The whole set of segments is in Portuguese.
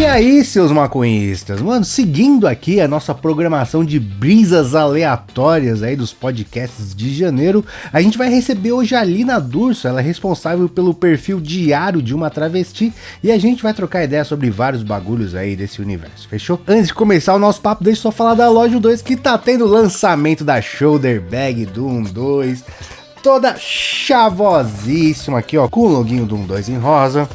E aí, seus maconhistas? Mano, seguindo aqui a nossa programação de brisas aleatórias aí dos podcasts de janeiro, a gente vai receber hoje a Alina Durso, ela é responsável pelo perfil diário de uma travesti, e a gente vai trocar ideia sobre vários bagulhos aí desse universo, fechou? Antes de começar o nosso papo, deixa eu só falar da Loja 2, que tá tendo lançamento da Shoulder Bag do 2, toda chavosíssima aqui, ó, com o loginho do 2 em rosa.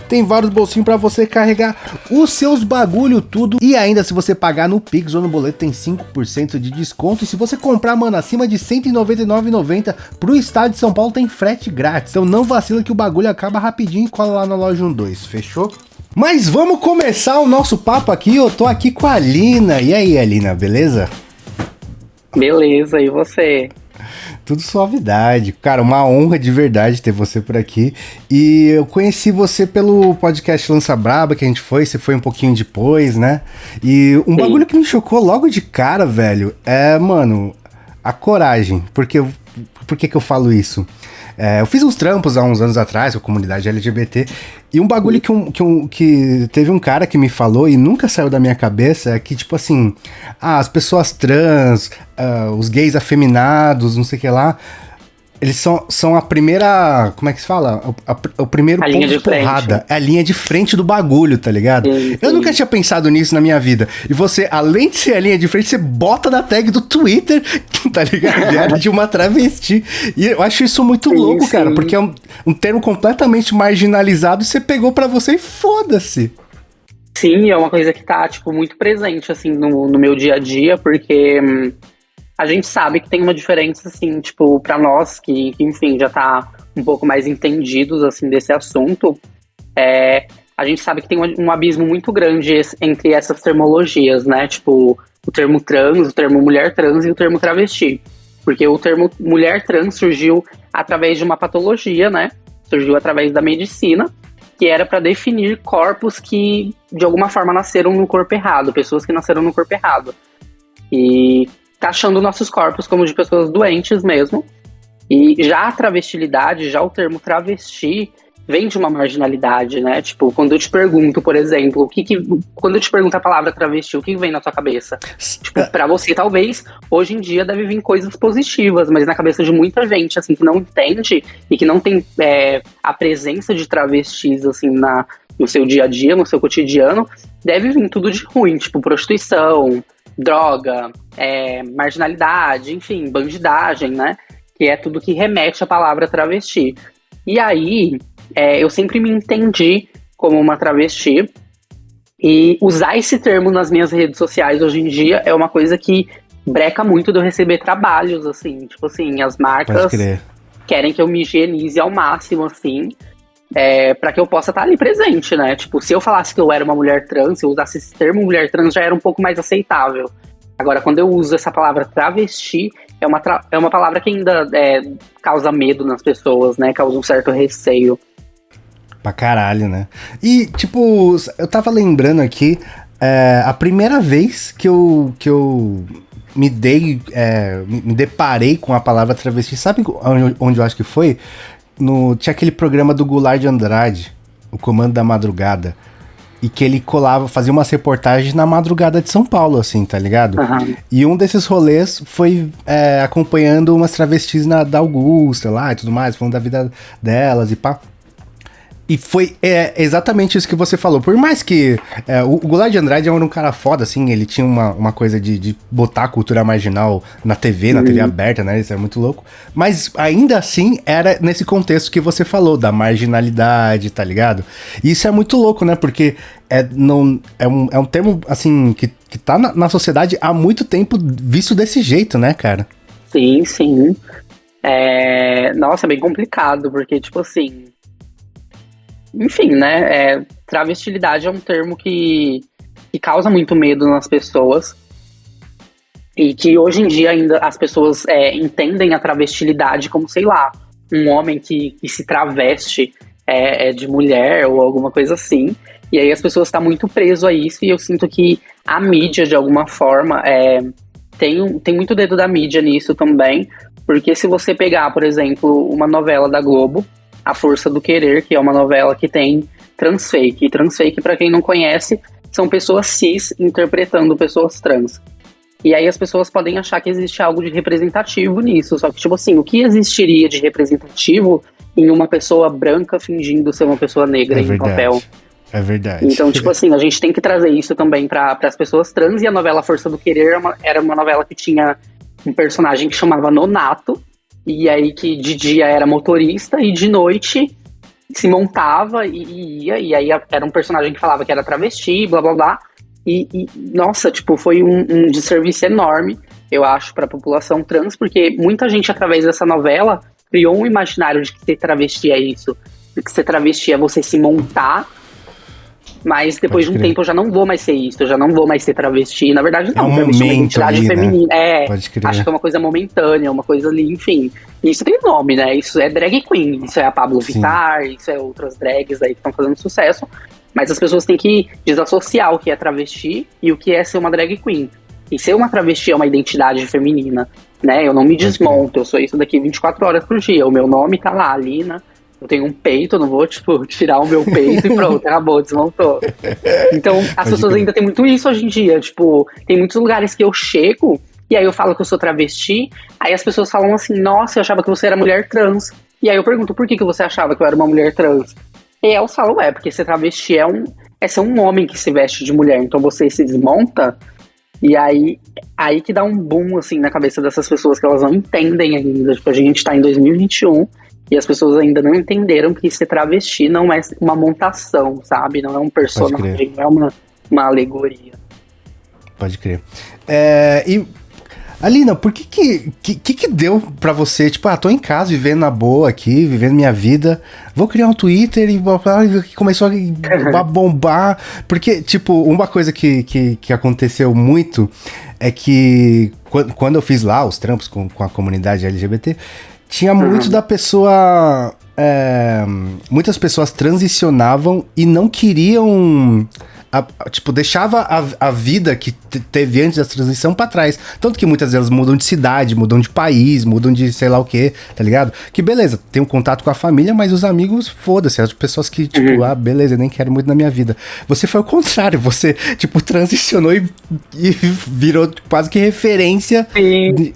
Tem vários bolsinhos pra você carregar os seus bagulho tudo. E ainda, se você pagar no Pix ou no boleto, tem 5% de desconto. E se você comprar, mano, acima de R$ 199,90 pro estado de São Paulo, tem frete grátis. Então não vacila que o bagulho acaba rapidinho e cola lá na Loja 2, fechou? Mas vamos começar o nosso papo aqui. Eu tô aqui com a Alina. E aí, Alina, beleza? Beleza, e você? Tudo suavidade. Cara, uma honra de verdade ter você por aqui. E eu conheci você pelo podcast Lança Braba, que a gente foi, você foi um pouquinho depois, né? E um bagulho que me chocou logo de cara, velho, é, mano, a coragem. Por que eu falo isso? Eu fiz uns trampos há uns anos atrás com a comunidade LGBT, e um bagulho que teve um cara que me falou e nunca saiu da minha cabeça é que, tipo assim, as pessoas trans, os gays afeminados, não sei o que lá, eles são a primeira, como é que se fala? O primeiro a ponto de porrada. É a linha de frente do bagulho, tá ligado? Sim. Eu nunca tinha pensado nisso na minha vida. E você, além de ser a linha de frente, você bota na tag do Twitter, tá ligado? Diário de uma travesti. E eu acho isso muito louco, cara, porque é um termo completamente marginalizado e você pegou pra você e foda-se. Sim, é uma coisa que tá, tipo, muito presente, assim, no meu dia a dia, porque a gente sabe que tem uma diferença, assim, tipo, pra nós que, enfim, já tá um pouco mais entendidos, assim, desse assunto, a gente sabe que tem um abismo muito grande entre essas termologias, né, tipo, o termo trans, o termo mulher trans e o termo travesti, porque o termo mulher trans surgiu através de uma patologia, né, surgiu através da medicina, que era para definir corpos que, de alguma forma, nasceram no corpo errado, pessoas que nasceram no corpo errado, e taxando nossos corpos como de pessoas doentes mesmo. E já a travestilidade, já o termo travesti, vem de uma marginalidade, né? Tipo, quando eu te pergunto, por exemplo, quando eu te pergunto a palavra travesti, o que vem na sua cabeça? Tipo, pra você, talvez, hoje em dia deve vir coisas positivas, mas na cabeça de muita gente, assim, que não entende e que não tem a presença de travestis, assim, no seu dia a dia, no seu cotidiano, deve vir tudo de ruim, tipo, prostituição, droga, marginalidade, enfim, bandidagem, né? Que é tudo que remete à palavra travesti. E aí, eu sempre me entendi como uma travesti, e usar esse termo nas minhas redes sociais hoje em dia é uma coisa que breca muito de eu receber trabalhos, assim, tipo assim, as marcas querem que eu me higienize ao máximo, assim, pra que eu possa estar ali presente, né? Tipo, se eu falasse que eu era uma mulher trans, se eu usasse esse termo mulher trans, já era um pouco mais aceitável. Agora, quando eu uso essa palavra travesti, é uma palavra que ainda causa medo nas pessoas, né? Causa um certo receio. Pra caralho, né? E, tipo, eu tava lembrando aqui, a primeira vez que eu me deparei com a palavra travesti, sabe onde eu acho que foi? Tinha aquele programa do Goulart de Andrade, o Comando da Madrugada, e que ele fazia umas reportagens na madrugada de São Paulo, assim, tá ligado? Uhum. E um desses rolês foi acompanhando umas travestis da Augusta lá e tudo mais, falando da vida delas e pá. E foi exatamente isso que você falou. Por mais que o Goulart de Andrade era um cara foda, assim, ele tinha uma coisa de botar a cultura marginal na TV aberta, né? Isso é muito louco. Mas ainda assim era nesse contexto que você falou, da marginalidade, tá ligado? E isso é muito louco, né? Porque é um termo, assim, que tá na sociedade há muito tempo visto desse jeito, né, cara? Sim, sim. Nossa, é bem complicado, porque, tipo assim... Enfim, né, travestilidade é um termo que causa muito medo nas pessoas, e que hoje em dia ainda as pessoas entendem a travestilidade como, sei lá, um homem que se traveste de mulher ou alguma coisa assim, e aí as pessoas estão muito presas a isso, e eu sinto que a mídia, de alguma forma, tem muito dedo da mídia nisso também, porque se você pegar, por exemplo, uma novela da Globo, A Força do Querer, que é uma novela que tem transfake. E transfake, pra quem não conhece, são pessoas cis interpretando pessoas trans. E aí as pessoas podem achar que existe algo de representativo nisso. Só que, tipo assim, o que existiria de representativo em uma pessoa branca fingindo ser uma pessoa negra em papel? É verdade. Então, tipo assim, a gente tem que trazer isso também para as pessoas trans. E a novela Força do Querer era uma novela que tinha um personagem que chamava Nonato. E aí que de dia era motorista e de noite se montava e ia. E aí era um personagem que falava que era travesti, blá blá blá. Nossa, tipo, foi um desserviço enorme, eu acho, para a população trans, porque muita gente, através dessa novela, criou um imaginário de que ser travesti é isso, de que ser travesti é você se montar, mas depois de um tempo eu já não vou mais ser isso, eu já não vou mais ser travesti. Na verdade, não, travesti é uma identidade ali, feminina. Né? Acho que é uma coisa momentânea, uma coisa ali, enfim. Isso tem nome, né? Isso é drag queen, isso é a Pablo Vittar, isso é outras drags aí que estão fazendo sucesso. Mas as pessoas têm que desassociar o que é travesti e o que é ser uma drag queen. E ser uma travesti é uma identidade feminina, né? Eu não me desmonto, eu sou isso daqui 24 horas por dia. O meu nome tá lá, Alina. Eu tenho um peito, eu não vou, tipo, tirar o meu peito e pronto, acabou, desmontou. Então, as pessoas ainda têm muito isso hoje em dia. Tipo, tem muitos lugares que eu chego e aí eu falo que eu sou travesti, aí as pessoas falam assim, nossa, eu achava que você era mulher trans. E aí eu pergunto, por que você achava que eu era uma mulher trans? E eu falo, porque ser travesti é ser um homem que se veste de mulher, então você se desmonta, e aí que dá um boom, assim, na cabeça dessas pessoas, que elas não entendem ainda. Tipo, a gente tá em 2021, e as pessoas ainda não entenderam que ser travesti não é uma montação, sabe? Não é um personagem, não é uma alegoria. Pode crer. Alina, por que deu pra você, tipo, tô em casa, vivendo na boa aqui, vivendo minha vida, vou criar um Twitter e começou a bombar, porque, tipo, uma coisa que aconteceu muito é que quando eu fiz lá os trampos com a comunidade LGBT, tinha muito da pessoa, muitas pessoas transicionavam e não queriam... tipo, deixava a vida que teve antes da transição pra trás. Tanto que muitas delas mudam de cidade, mudam de país, mudam de sei lá o que, tá ligado? Que beleza, tem um contato com a família, mas os amigos, foda-se, as pessoas que, tipo, beleza, eu nem quero muito na minha vida. Você foi o contrário, você, tipo, transicionou e virou quase que referência. Sim.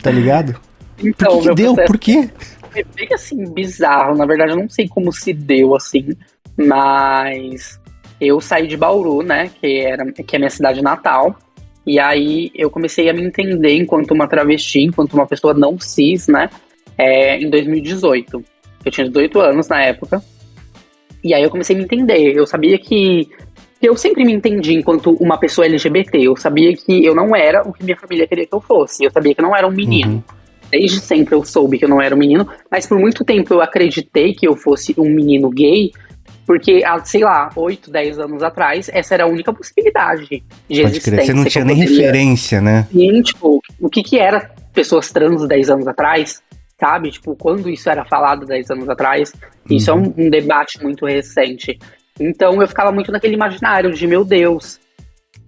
Tá ligado? Então, por que deu? Por quê? É bem, assim, bizarro. Na verdade, eu não sei como se deu, assim, mas... Eu saí de Bauru, né, que é a minha cidade natal, e aí eu comecei a me entender enquanto uma travesti, enquanto uma pessoa não cis, né, em 2018. Eu tinha 18 anos na época, e aí eu comecei a me entender. Eu sabia que eu sempre me entendi enquanto uma pessoa LGBT, eu sabia que eu não era o que minha família queria que eu fosse, eu sabia que eu não era um menino. Desde sempre eu soube que eu não era um menino, mas por muito tempo eu acreditei que eu fosse um menino gay, porque, sei lá, 8, 10 anos atrás, essa era a única possibilidade de existência. Você não tinha nem referência, né? E, tipo, o que era pessoas trans 10 anos atrás, sabe? Tipo, quando isso era falado 10 anos atrás, isso é um debate muito recente. Então, eu ficava muito naquele imaginário de, meu Deus,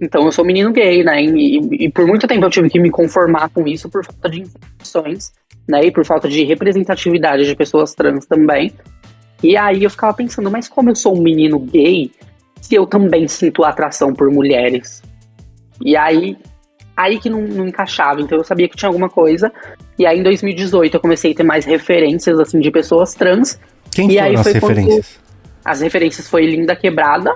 então eu sou menino gay, né? E por muito tempo eu tive que me conformar com isso por falta de informações, né? E por falta de representatividade de pessoas trans também. E aí eu ficava pensando, mas como eu sou um menino gay, se eu também sinto atração por mulheres? E aí que não encaixava, então eu sabia que tinha alguma coisa. E aí em 2018 eu comecei a ter mais referências, assim, de pessoas trans. Quem foram as referências? As referências foi Linda Quebrada.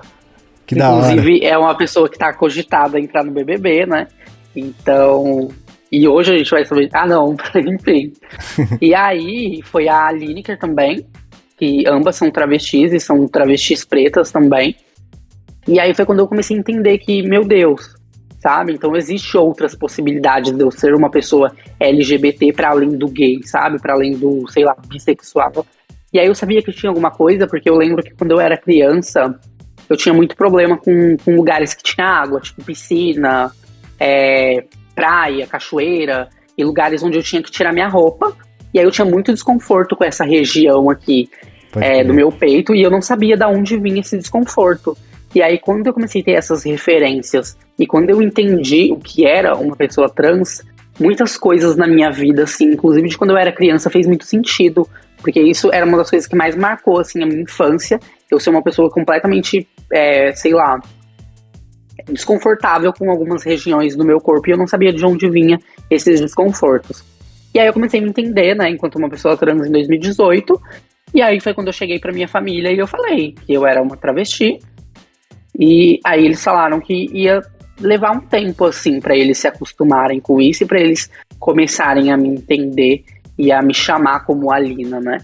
Que da hora. Inclusive é uma pessoa que tá cogitada a entrar no BBB, né? Então... E hoje a gente vai saber... enfim. E aí foi a Lineker também, que ambas são travestis e são travestis pretas também. E aí foi quando eu comecei a entender que, meu Deus, sabe? Então existe outras possibilidades de eu ser uma pessoa LGBT para além do gay, sabe? Para além do, sei lá, bissexual. E aí eu sabia que tinha alguma coisa, porque eu lembro que quando eu era criança, eu tinha muito problema com lugares que tinha água, tipo piscina, praia, cachoeira, e lugares onde eu tinha que tirar minha roupa. E aí eu tinha muito desconforto com essa região aqui do meu peito, e eu não sabia de onde vinha esse desconforto. E aí quando eu comecei a ter essas referências, e quando eu entendi o que era uma pessoa trans, muitas coisas na minha vida, assim, inclusive de quando eu era criança, fez muito sentido, porque isso era uma das coisas que mais marcou, assim, a minha infância. Eu ser uma pessoa completamente, sei lá, desconfortável com algumas regiões do meu corpo e eu não sabia de onde vinha esses desconfortos. E aí eu comecei a me entender, né, enquanto uma pessoa trans em 2018. E aí foi quando eu cheguei pra minha família e eu falei que eu era uma travesti. E aí eles falaram que ia levar um tempo, assim, pra eles se acostumarem com isso e pra eles começarem a me entender e a me chamar como Alina, né?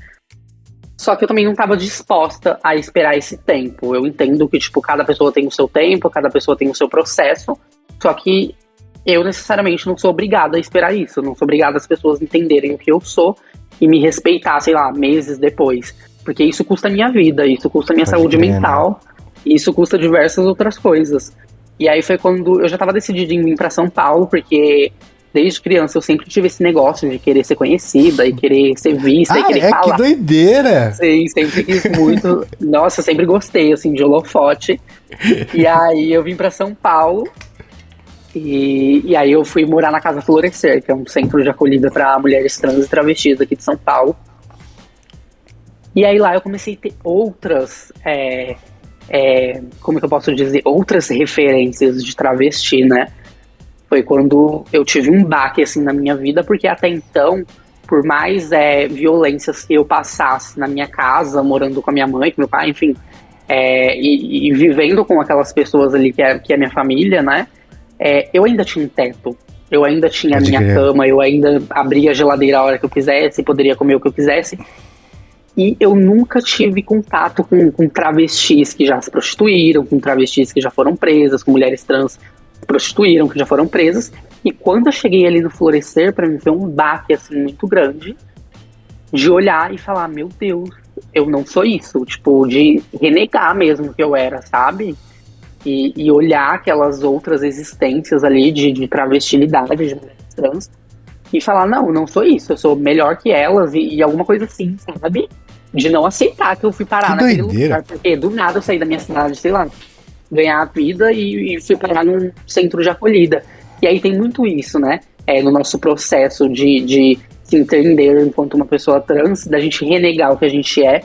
Só que eu também não estava disposta a esperar esse tempo. Eu entendo que, tipo, cada pessoa tem o seu tempo, cada pessoa tem o seu processo. Só que eu necessariamente não sou obrigada a esperar isso. Eu não sou obrigada as pessoas entenderem o que eu sou e me respeitar, sei lá, meses depois. Porque isso custa a minha vida, isso custa a minha saúde mental, isso custa diversas outras coisas. E aí foi quando eu já estava decidida em vir para São Paulo, porque desde criança eu sempre tive esse negócio de querer ser conhecida e querer ser vista e querer falar. Que doideira! Sim, sempre quis muito. Nossa, eu sempre gostei, assim, de holofote. E aí eu vim pra São Paulo e aí eu fui morar na Casa Florescer, que é um centro de acolhida para mulheres trans e travestis aqui de São Paulo. E aí lá eu comecei a ter outras, como que eu posso dizer? Outras referências de travesti, né? Foi quando eu tive um baque, assim, na minha vida, porque até então, por mais violências que eu passasse na minha casa, morando com a minha mãe, com meu pai, enfim, e vivendo com aquelas pessoas ali que é minha família, né, eu ainda tinha um teto, eu ainda tinha a minha cama, eu ainda abria a geladeira a hora que eu quisesse, poderia comer o que eu quisesse, e eu nunca tive contato com travestis que já se prostituíram, com travestis que já foram presas, com mulheres trans prostituíram, que já foram presas. E quando eu cheguei ali no Florescer, pra mim foi um baque, assim, muito grande, de olhar e falar, meu Deus, eu não sou isso, tipo, de renegar mesmo que eu era, sabe? E olhar aquelas outras existências ali de travestilidade, de mulheres trans, e falar, não sou isso, eu sou melhor que elas, e alguma coisa assim, sabe? De não aceitar que eu fui parar naquele lugar, porque do nada eu saí da minha cidade, sei lá, ganhar a vida e fui parar num centro de acolhida. E aí tem muito isso, né? No nosso processo de se entender enquanto uma pessoa trans, da gente renegar o que a gente é,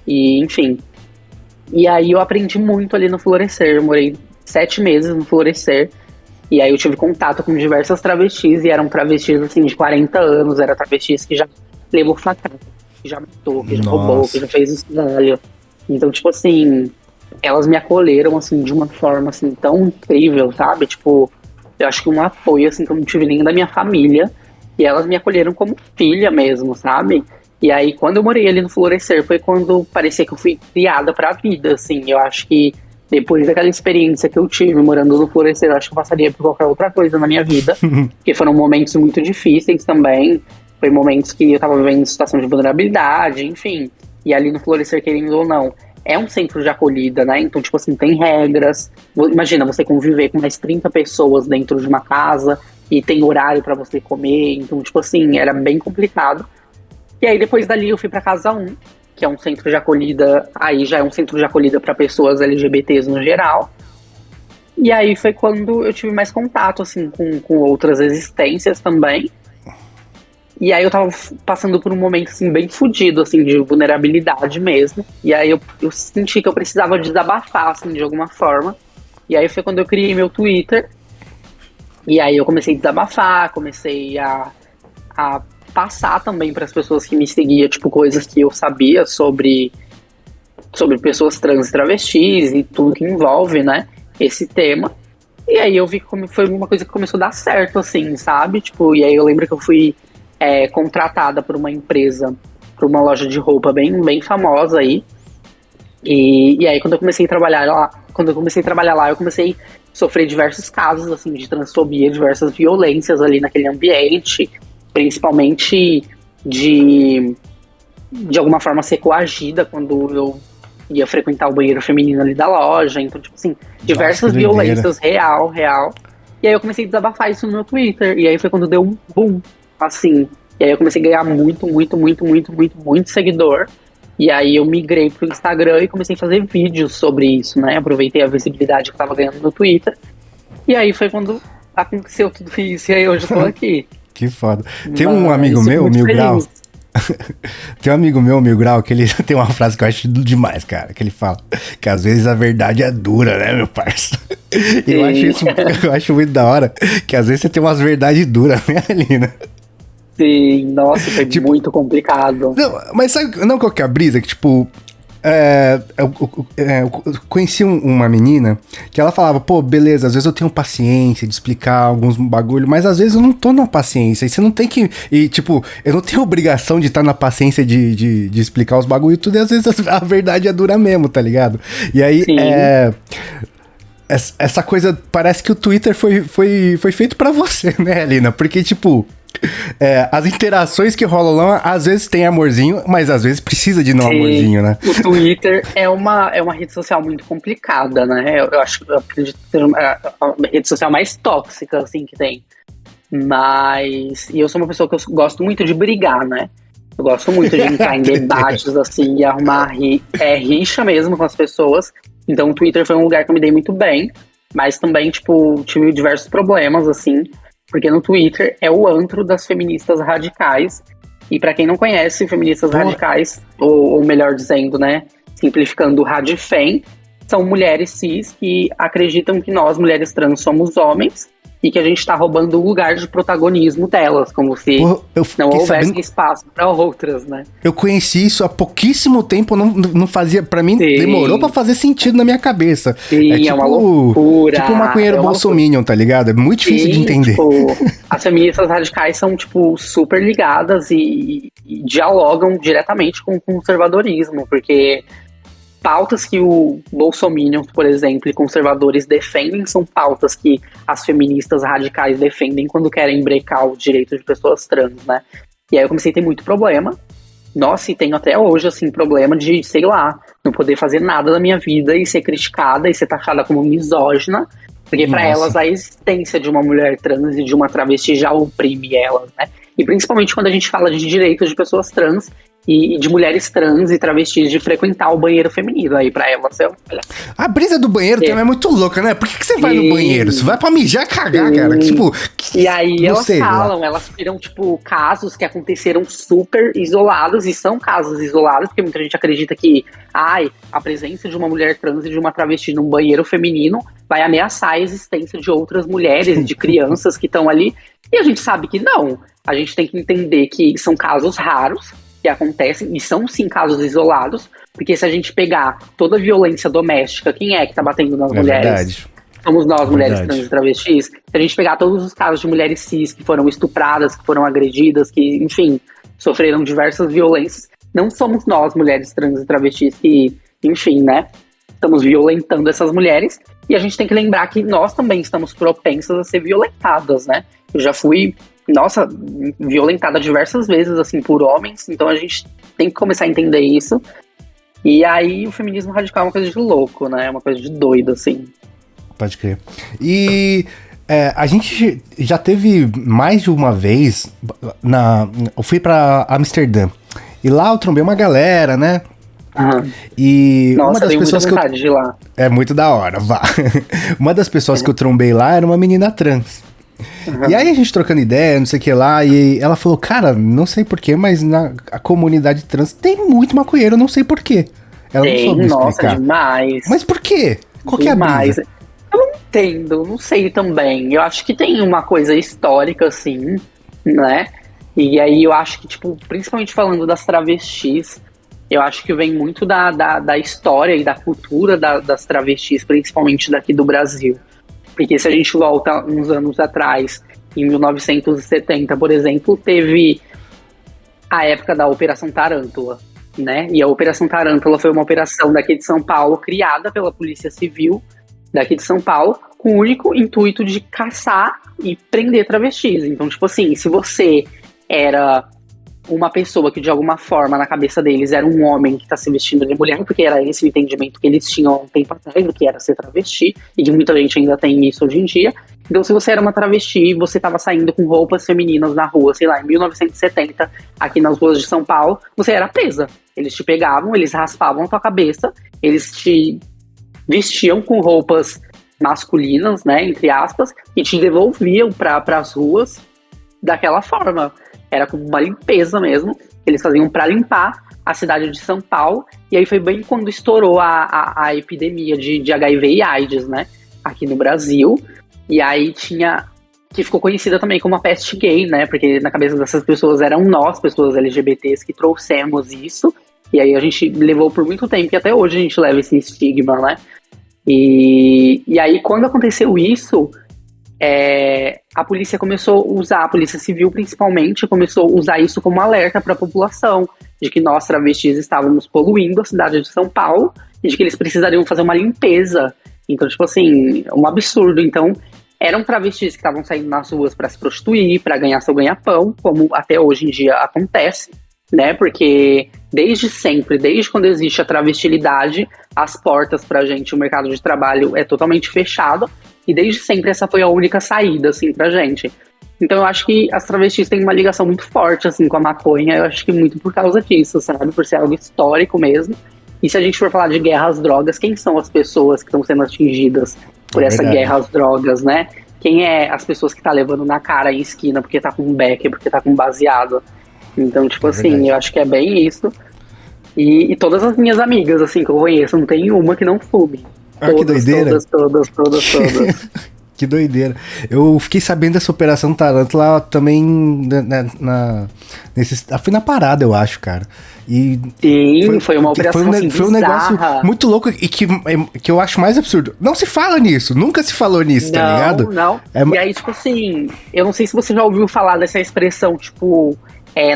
e enfim. E aí eu aprendi muito ali no Florescer, eu morei 7 meses no Florescer, e aí eu tive contato com diversas travestis, e eram travestis, assim, de 40 anos, eram travestis que já levou facada, que já matou, que já roubou, que já fez escalho. Então, tipo assim, elas me acolheram, assim, de uma forma, assim, tão incrível, sabe? Tipo, eu acho que um apoio, assim, que eu não tive nem da minha família, e elas me acolheram como filha mesmo, sabe? E aí, quando eu morei ali no Florescer, foi quando parecia que eu fui criada pra vida, assim. Eu acho que depois daquela experiência que eu tive morando no Florescer, eu acho que eu passaria por qualquer outra coisa na minha vida, porque foram momentos muito difíceis também, foi momentos que eu tava vivendo em situação de vulnerabilidade, enfim. E ali no Florescer, querendo ou não, é um centro de acolhida, né? Então, tipo assim, tem regras. Imagina você conviver com mais 30 pessoas dentro de uma casa e tem horário pra você comer. Então, tipo assim, era bem complicado. E aí, depois dali, eu fui pra Casa 1, que é um centro de acolhida. Aí já é um centro de acolhida pra pessoas LGBTs no geral. E aí foi quando eu tive mais contato, assim, com outras existências também. E aí eu tava passando por um momento, assim, bem fodido, assim, de vulnerabilidade mesmo. E aí eu senti que eu precisava desabafar, assim, de alguma forma. E aí foi quando eu criei meu Twitter. E aí eu comecei a desabafar, comecei a passar também para as pessoas que me seguiam, tipo, coisas que eu sabia sobre pessoas trans e travestis e tudo que envolve, né, esse tema. E aí eu vi que foi uma coisa que começou a dar certo, assim, sabe? Tipo, e aí eu lembro que eu fui contratada por uma empresa, por uma loja de roupa bem famosa aí. E aí quando eu comecei a trabalhar lá, eu comecei a sofrer diversos casos, assim, de transfobia, diversas violências ali naquele ambiente, principalmente de alguma forma ser coagida quando eu ia frequentar o banheiro feminino ali da loja. Então, tipo assim, diversas violências real. E aí eu comecei a desabafar isso no meu Twitter. E aí foi quando deu um boom, assim. E aí eu comecei a ganhar muito seguidor. E aí eu migrei pro Instagram e comecei a fazer vídeos sobre isso, né? Aproveitei a visibilidade que eu tava ganhando no Twitter. E aí foi quando aconteceu tudo isso. E aí hoje eu tô aqui. Que foda. Tem um amigo meu, Mil Grau. Tem um amigo meu, Mil Grau, que ele tem uma frase que eu acho demais, cara, que ele fala que às vezes a verdade é dura, né, meu parceiro? Eu acho muito da hora, que às vezes você tem umas verdades duras, né, Alina? Sim, nossa, foi tipo, muito complicado. Não, mas sabe, não qual que é a brisa? Que tipo, eu conheci uma menina que ela falava, pô, beleza, às vezes eu tenho paciência de explicar alguns bagulho, mas às vezes eu não tô na paciência, e você não tem que, e tipo, eu não tenho obrigação de estar na paciência de explicar os bagulho e tudo, e às vezes a verdade é dura mesmo, tá ligado? E aí, essa coisa, parece que o Twitter foi feito pra você, né, Alina? Porque, tipo, as interações que rolam lá, às vezes tem amorzinho, mas às vezes precisa de não amorzinho, né? O Twitter é uma rede social muito complicada, né? Eu acredito ser a rede social mais tóxica, assim, que tem. Mas... E eu sou uma pessoa que eu gosto muito de brigar, né? Eu gosto muito de entrar em debates, assim, e arrumar rixa mesmo com as pessoas. Então o Twitter foi um lugar que eu me dei muito bem, mas também, tipo, tive diversos problemas, assim, porque no Twitter é o antro das feministas radicais, e pra quem não conhece, feministas radicais, ou melhor dizendo, né, simplificando, radifem, são mulheres cis que acreditam que nós, mulheres trans, somos homens, e que a gente tá roubando o lugar de protagonismo delas, como se não houvesse espaço para outras, né? Eu conheci isso há pouquíssimo tempo, não fazia, pra mim, demorou pra fazer sentido na minha cabeça. Sim, é tipo, uma loucura. Tipo um maconheiro bolsominion, tá ligado? É muito difícil de entender. Tipo, as feministas radicais são, tipo, super ligadas e dialogam diretamente com o conservadorismo, porque pautas que o Bolsominion, por exemplo, e conservadores defendem são pautas que as feministas radicais defendem quando querem brecar o direito de pessoas trans, né? E aí eu comecei a ter muito problema. Nossa, e tenho até hoje, assim, problema de, sei lá, não poder fazer nada da minha vida e ser criticada e ser taxada como misógina, porque para elas a existência de uma mulher trans e de uma travesti já oprime elas, né? E principalmente quando a gente fala de direitos de pessoas trans e de mulheres trans e travestis de frequentar o banheiro feminino. Aí pra elas, olha. A brisa do banheiro também é muito louca, né? Por que você vai no banheiro? Você vai pra mijar e cagar, cara. Tipo, e aí elas falam, elas viram, tipo, casos que aconteceram super isolados, e são casos isolados, porque muita gente acredita que, a presença de uma mulher trans e de uma travesti num banheiro feminino vai ameaçar a existência de outras mulheres e de crianças que estão ali. E a gente sabe que não. A gente tem que entender que são casos raros, que acontecem, e são sim casos isolados, porque se a gente pegar toda a violência doméstica, quem é que tá batendo nas mulheres? Verdade. Somos nós, mulheres trans e travestis. Se a gente pegar todos os casos de mulheres cis que foram estupradas, que foram agredidas, que, enfim, sofreram diversas violências, não somos nós, mulheres trans e travestis, que, enfim, né, estamos violentando essas mulheres, e a gente tem que lembrar que nós também estamos propensas a ser violentadas, né? Eu já fui violentada diversas vezes, assim, por homens, então a gente tem que começar a entender isso. E aí o feminismo radical é uma coisa de louco, né? É uma coisa de doido, assim. Pode crer. E a gente já teve mais de uma vez, eu fui pra Amsterdã, e lá eu trombei uma galera, né? E nossa, uma das pessoas muita vontade de ir lá. É muito da hora, vá. Uma das pessoas que eu trombei lá era uma menina trans. E aí a gente trocando ideia, não sei o que lá, e ela falou, cara, não sei porquê, mas na comunidade trans tem muito maconheiro, não sei porquê. Ela não soube explicar. Nossa, demais. Mas por quê? Qual que é a brisa? Eu não entendo, não sei também. Eu acho que tem uma coisa histórica, assim, né? E aí eu acho que, tipo, principalmente falando das travestis, eu acho que vem muito da história e da cultura das travestis, principalmente daqui do Brasil. Porque se a gente volta uns anos atrás, em 1970, por exemplo, teve a época da Operação Tarântula, né? E a Operação Tarântula foi uma operação daqui de São Paulo, criada pela Polícia Civil daqui de São Paulo, com o único intuito de caçar e prender travestis. Então, tipo assim, se você era uma pessoa que de alguma forma na cabeça deles era um homem que está se vestindo de mulher, porque era esse o entendimento que eles tinham há um tempo atrás do que era ser travesti, e que muita gente ainda tem isso hoje em dia. Então se você era uma travesti e você estava saindo com roupas femininas na rua, sei lá, em 1970, aqui nas ruas de São Paulo, você era presa. Eles te pegavam, eles raspavam a tua cabeça, eles te vestiam com roupas masculinas, né, entre aspas, e te devolviam para as ruas daquela forma. Era como uma limpeza mesmo. que eles faziam para limpar a cidade de São Paulo. E aí foi bem quando estourou a epidemia de HIV e AIDS, né? Aqui no Brasil. E aí que ficou conhecida também como a peste gay, né? Porque na cabeça dessas pessoas eram nós, pessoas LGBTs, que trouxemos isso. E aí a gente levou por muito tempo, e até hoje a gente leva esse estigma, né? E aí quando aconteceu isso, a polícia começou a usar, a polícia civil principalmente, começou a usar isso como alerta para a população, de que nós travestis estávamos poluindo a cidade de São Paulo, e de que eles precisariam fazer uma limpeza. Então, tipo assim, um absurdo. Então, eram travestis que estavam saindo nas ruas para se prostituir, para ganhar seu ganha-pão, como até hoje em dia acontece, né? Porque desde sempre, desde quando existe a travestilidade, as portas pra gente, o mercado de trabalho é totalmente fechado, e desde sempre essa foi a única saída, assim, pra gente. Então eu acho que as travestis têm uma ligação muito forte, assim, com a maconha, eu acho que muito por causa disso, sabe? Por ser algo histórico mesmo. E se a gente for falar de guerra às drogas, quem são as pessoas que estão sendo atingidas por essa guerra às drogas, né? Quem é as pessoas que tá levando na cara em esquina porque tá com beck, porque tá com baseado? Então, tipo assim, eu acho que é bem isso. E todas as minhas amigas, assim, que eu conheço, não tem uma que não fume. Ah, que doideira. Todas. Que doideira. Eu fiquei sabendo dessa Operação Tarântula também fui na parada, eu acho, cara. E sim, foi uma operação foi um negócio muito louco e que eu acho mais absurdo. Não se fala nisso, nunca se falou nisso, tá ligado? Não. E aí, tipo assim, eu não sei se você já ouviu falar dessa expressão, tipo,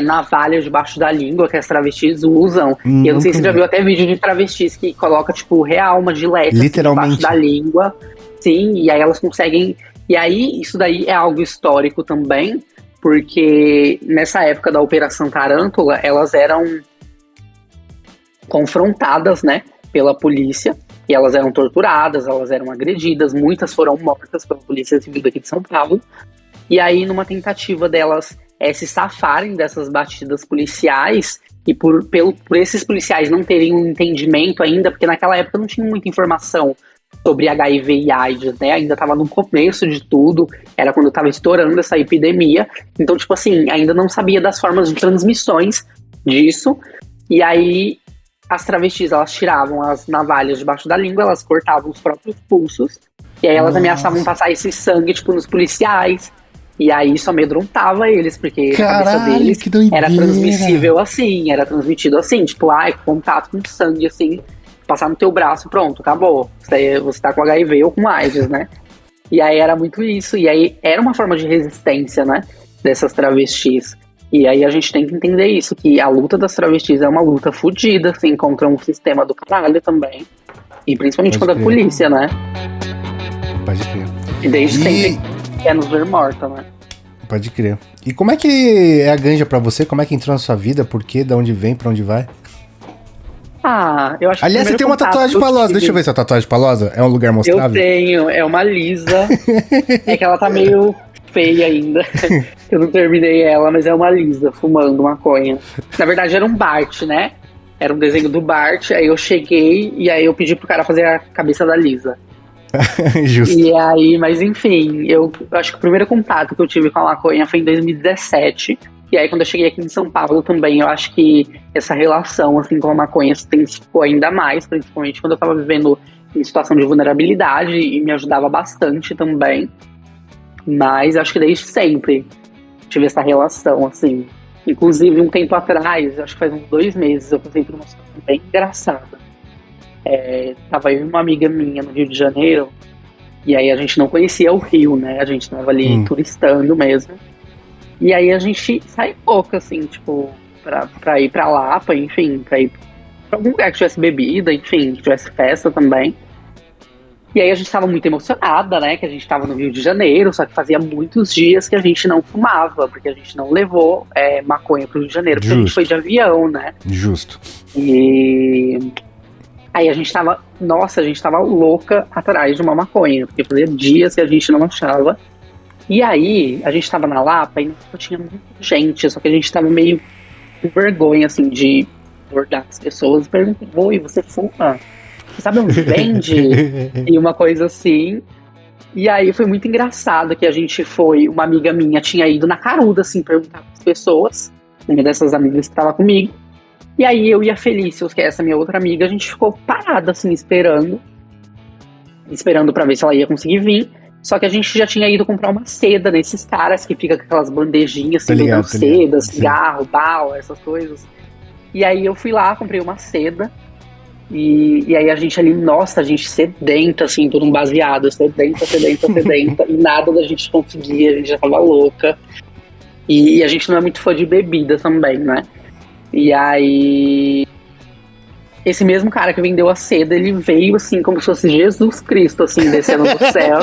navalha debaixo da língua que as travestis usam. E eu não sei se você já viu até vídeo de travestis que coloca, tipo, real, uma gilete literalmente debaixo da língua. Sim, e aí elas conseguem... E aí, isso daí é algo histórico também, porque nessa época da Operação Tarântula, elas eram confrontadas, né, pela polícia, e elas eram torturadas, elas eram agredidas, muitas foram mortas pela Polícia Civil daqui de São Paulo. E aí, numa tentativa delas se safarem dessas batidas policiais, e por esses policiais não terem um entendimento ainda, porque naquela época não tinha muita informação sobre HIV e AIDS, né? Ainda estava no começo de tudo, era quando estava estourando essa epidemia. Então, tipo assim, ainda não sabia das formas de transmissões disso. E aí, as travestis, elas tiravam as navalhas debaixo da língua, elas cortavam os próprios pulsos, e aí elas ameaçavam passar esse sangue, tipo, nos policiais. E aí isso amedrontava eles, porque a cabeça deles era transmissível assim, era transmitido assim, tipo, contato com sangue, assim, passar no teu braço, pronto, acabou. Você tá com HIV ou com AIDS, né? E aí era muito isso, e aí era uma forma de resistência, né, dessas travestis. E aí a gente tem que entender isso, que a luta das travestis é uma luta fodida, assim, contra um sistema do caralho também. E principalmente contra a polícia, né? Pode crer. E desde sempre quer nos ver morta, né? Pode crer. E como é que é a ganja pra você? Como é que entrou na sua vida? Por quê? De onde vem? Pra onde vai? Eu acho que aliás, você tem uma tatuagem palosa. Deixa eu ver se a tatuagem palosa é um lugar mostrável. Eu tenho, é uma lisa. É que ela tá meio feia ainda. Eu não terminei ela, mas é uma lisa, fumando maconha. Na verdade era um Bart, né? Era um desenho do Bart, aí eu cheguei e aí eu pedi pro cara fazer a cabeça da Lisa. Justo. E aí, mas enfim, eu acho que o primeiro contato que eu tive com a maconha foi em 2017. E aí, quando eu cheguei aqui em São Paulo também, eu acho que essa relação, assim, com a maconha se intensificou ainda mais, principalmente quando eu tava vivendo em situação de vulnerabilidade, e me ajudava bastante também. Mas acho que desde sempre tive essa relação, assim. Inclusive, um tempo atrás, acho que faz uns 2 meses, eu passei por uma situação bem engraçada. Tava eu e uma amiga minha no Rio de Janeiro, e aí a gente não conhecia o Rio, né? A gente tava ali turistando mesmo. E aí a gente sai pouco, assim, tipo, pra ir pra Lapa, enfim, pra ir pra algum lugar que tivesse bebida, enfim, que tivesse festa também. E aí a gente tava muito emocionada, né, que a gente tava no Rio de Janeiro, só que fazia muitos dias que a gente não fumava, porque a gente não levou maconha pro Rio de Janeiro, porque a gente foi de avião, né. Justo. E aí a gente tava louca atrás de uma maconha, porque fazia dias que a gente não achava. E aí, a gente tava na Lapa e tinha muita gente, só que a gente tava meio com vergonha, assim, de abordar as pessoas e perguntar: oi, você fuma? Você sabe onde vende? E uma coisa assim. E aí foi muito engraçado que a gente foi, uma amiga minha tinha ido na caruda, assim, perguntar pras pessoas. uma dessas amigas que tava comigo. E aí eu e a Felícia, que é essa minha outra amiga, a gente ficou parada, assim, esperando pra ver se ela ia conseguir vir. Só que a gente já tinha ido comprar uma seda nesses caras que fica com aquelas bandejinhas, assim, vendendo seda, cigarro, bala, essas coisas. E aí eu fui lá, comprei uma seda. E aí a gente ali, nossa, a gente sedenta, assim, por um baseado, sedenta. E nada da gente conseguia, a gente já tava louca. E a gente não é muito fã de bebida também, né? E aí, esse mesmo cara que vendeu a seda, ele veio assim, como se fosse Jesus Cristo, assim, descendo do céu.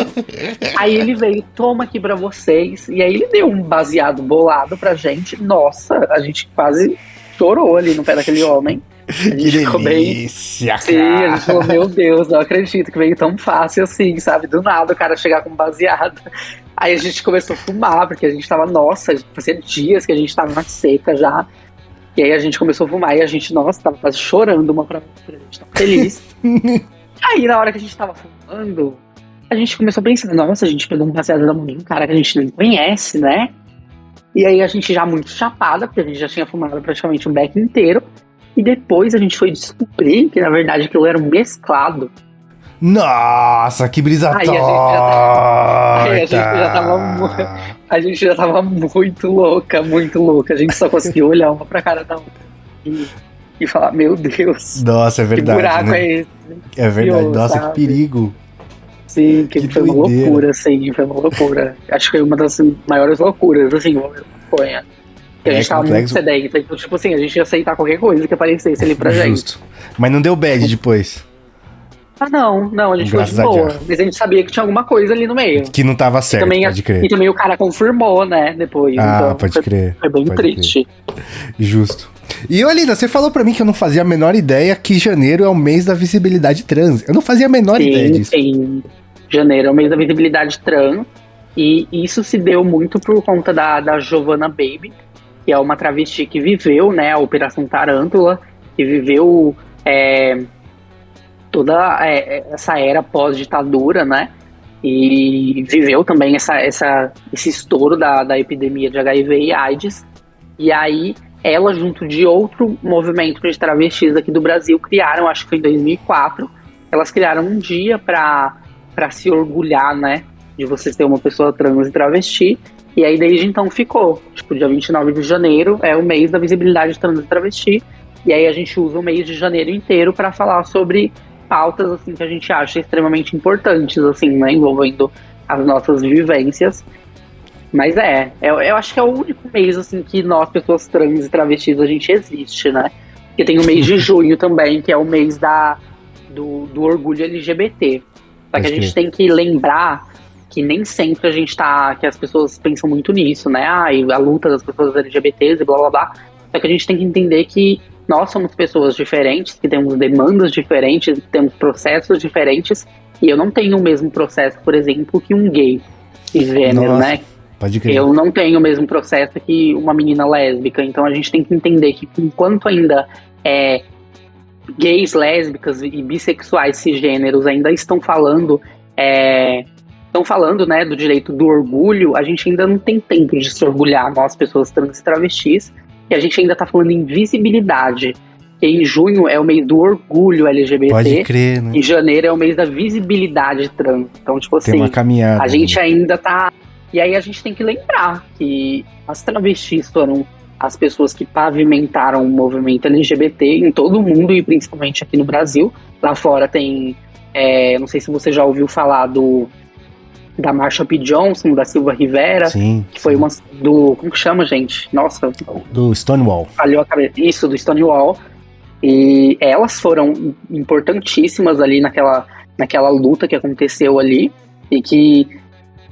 Aí ele veio, toma aqui pra vocês. E aí ele deu um baseado bolado pra gente. Nossa, a gente quase chorou ali no pé daquele homem. A gente ficou bem... Sim, a gente falou, meu Deus, não acredito que veio tão fácil assim, sabe? Do nada o cara chegar com baseado. Aí a gente começou a fumar, porque a gente tava, nossa, fazia dias que a gente tava na seca já. E aí a gente começou a fumar e a gente, nossa, tava quase chorando uma pra outra, a gente tava feliz. Aí na hora que a gente tava fumando, a gente começou a pensar, nossa, a gente pegou um baseado da mão, um cara que a gente nem conhece, né? E aí a gente já muito chapada, porque a gente já tinha fumado praticamente um beck inteiro. E depois a gente foi descobrir que na verdade aquilo era um mesclado. Nossa, que brisa torta! A gente já tava muito louca, muito louca. A gente só conseguia olhar uma pra cara da outra e falar, meu Deus. Nossa, é verdade, que buraco, né? é esse? É verdade, nossa, sabe? Que perigo. Sim, que foi doideira. Uma loucura, sim, foi uma loucura. Acho que foi uma das maiores loucuras, assim, uma maconha. Porque a gente tava muito sedenta, então, tipo assim, a gente ia aceitar qualquer coisa que aparecesse ali pra gente. Mas não deu bad depois. Ah, não, a gente foi de boa. Mas a gente sabia que tinha alguma coisa ali no meio. Que não tava certo, pode crer. E também o cara confirmou, né, depois. Ah, então, pode crer. Foi bem triste. Justo. E, Olinda, você falou pra mim que eu não fazia a menor ideia que janeiro é o mês da visibilidade trans. Eu não fazia a menor ideia disso. Sim, janeiro é o mês da visibilidade trans. E isso se deu muito por conta da Giovanna Baby, que é uma travesti que viveu, né, a Operação Tarântula, que viveu... toda essa era pós-ditadura, né? E viveu também esse estouro da epidemia de HIV e AIDS. E aí, ela, junto de outro movimento de travestis aqui do Brasil, criaram, acho que foi em 2004, elas criaram um dia para se orgulhar, né? De vocês terem uma pessoa trans e travesti. E aí, desde então, ficou. Tipo, dia 29 de janeiro é o mês da visibilidade trans e travesti. E aí, a gente usa o mês de janeiro inteiro para falar sobre pautas, assim, que a gente acha extremamente importantes, assim, né, envolvendo as nossas vivências. Mas eu acho que é o único mês, assim, que nós, pessoas trans e travestis, a gente existe, né? Porque tem o mês de junho também, que é o mês do orgulho LGBT. Só que a gente tem que lembrar que nem sempre a gente que as pessoas pensam muito nisso, né? E a luta das pessoas LGBTs e blá blá blá. Só que a gente tem que entender que nós somos pessoas diferentes, que temos demandas diferentes, que temos processos diferentes, e eu não tenho o mesmo processo, por exemplo, que um gay cisgênero, né? Pode crer. Eu não tenho o mesmo processo que uma menina lésbica, então a gente tem que entender que enquanto ainda gays, lésbicas e bissexuais cisgêneros ainda estão falando, né, do direito do orgulho, a gente ainda não tem tempo de se orgulhar, nós, pessoas trans e travestis, e a gente ainda tá falando em visibilidade, que em junho é o mês do orgulho LGBT. Pode crer, né? Em janeiro é o mês da visibilidade trans. Então, tipo assim, tem uma caminhada, a gente ainda tá... E aí a gente tem que lembrar que as travestis foram as pessoas que pavimentaram o movimento LGBT em todo o mundo e principalmente aqui no Brasil. Lá fora tem... não sei se você já ouviu falar da Marsha P. Johnson, da Silva Rivera, sim, que foi uma como que chama, gente? Nossa. Do Stonewall. Falhou a cabeça. Isso, do Stonewall. E elas foram importantíssimas ali naquela luta que aconteceu ali e que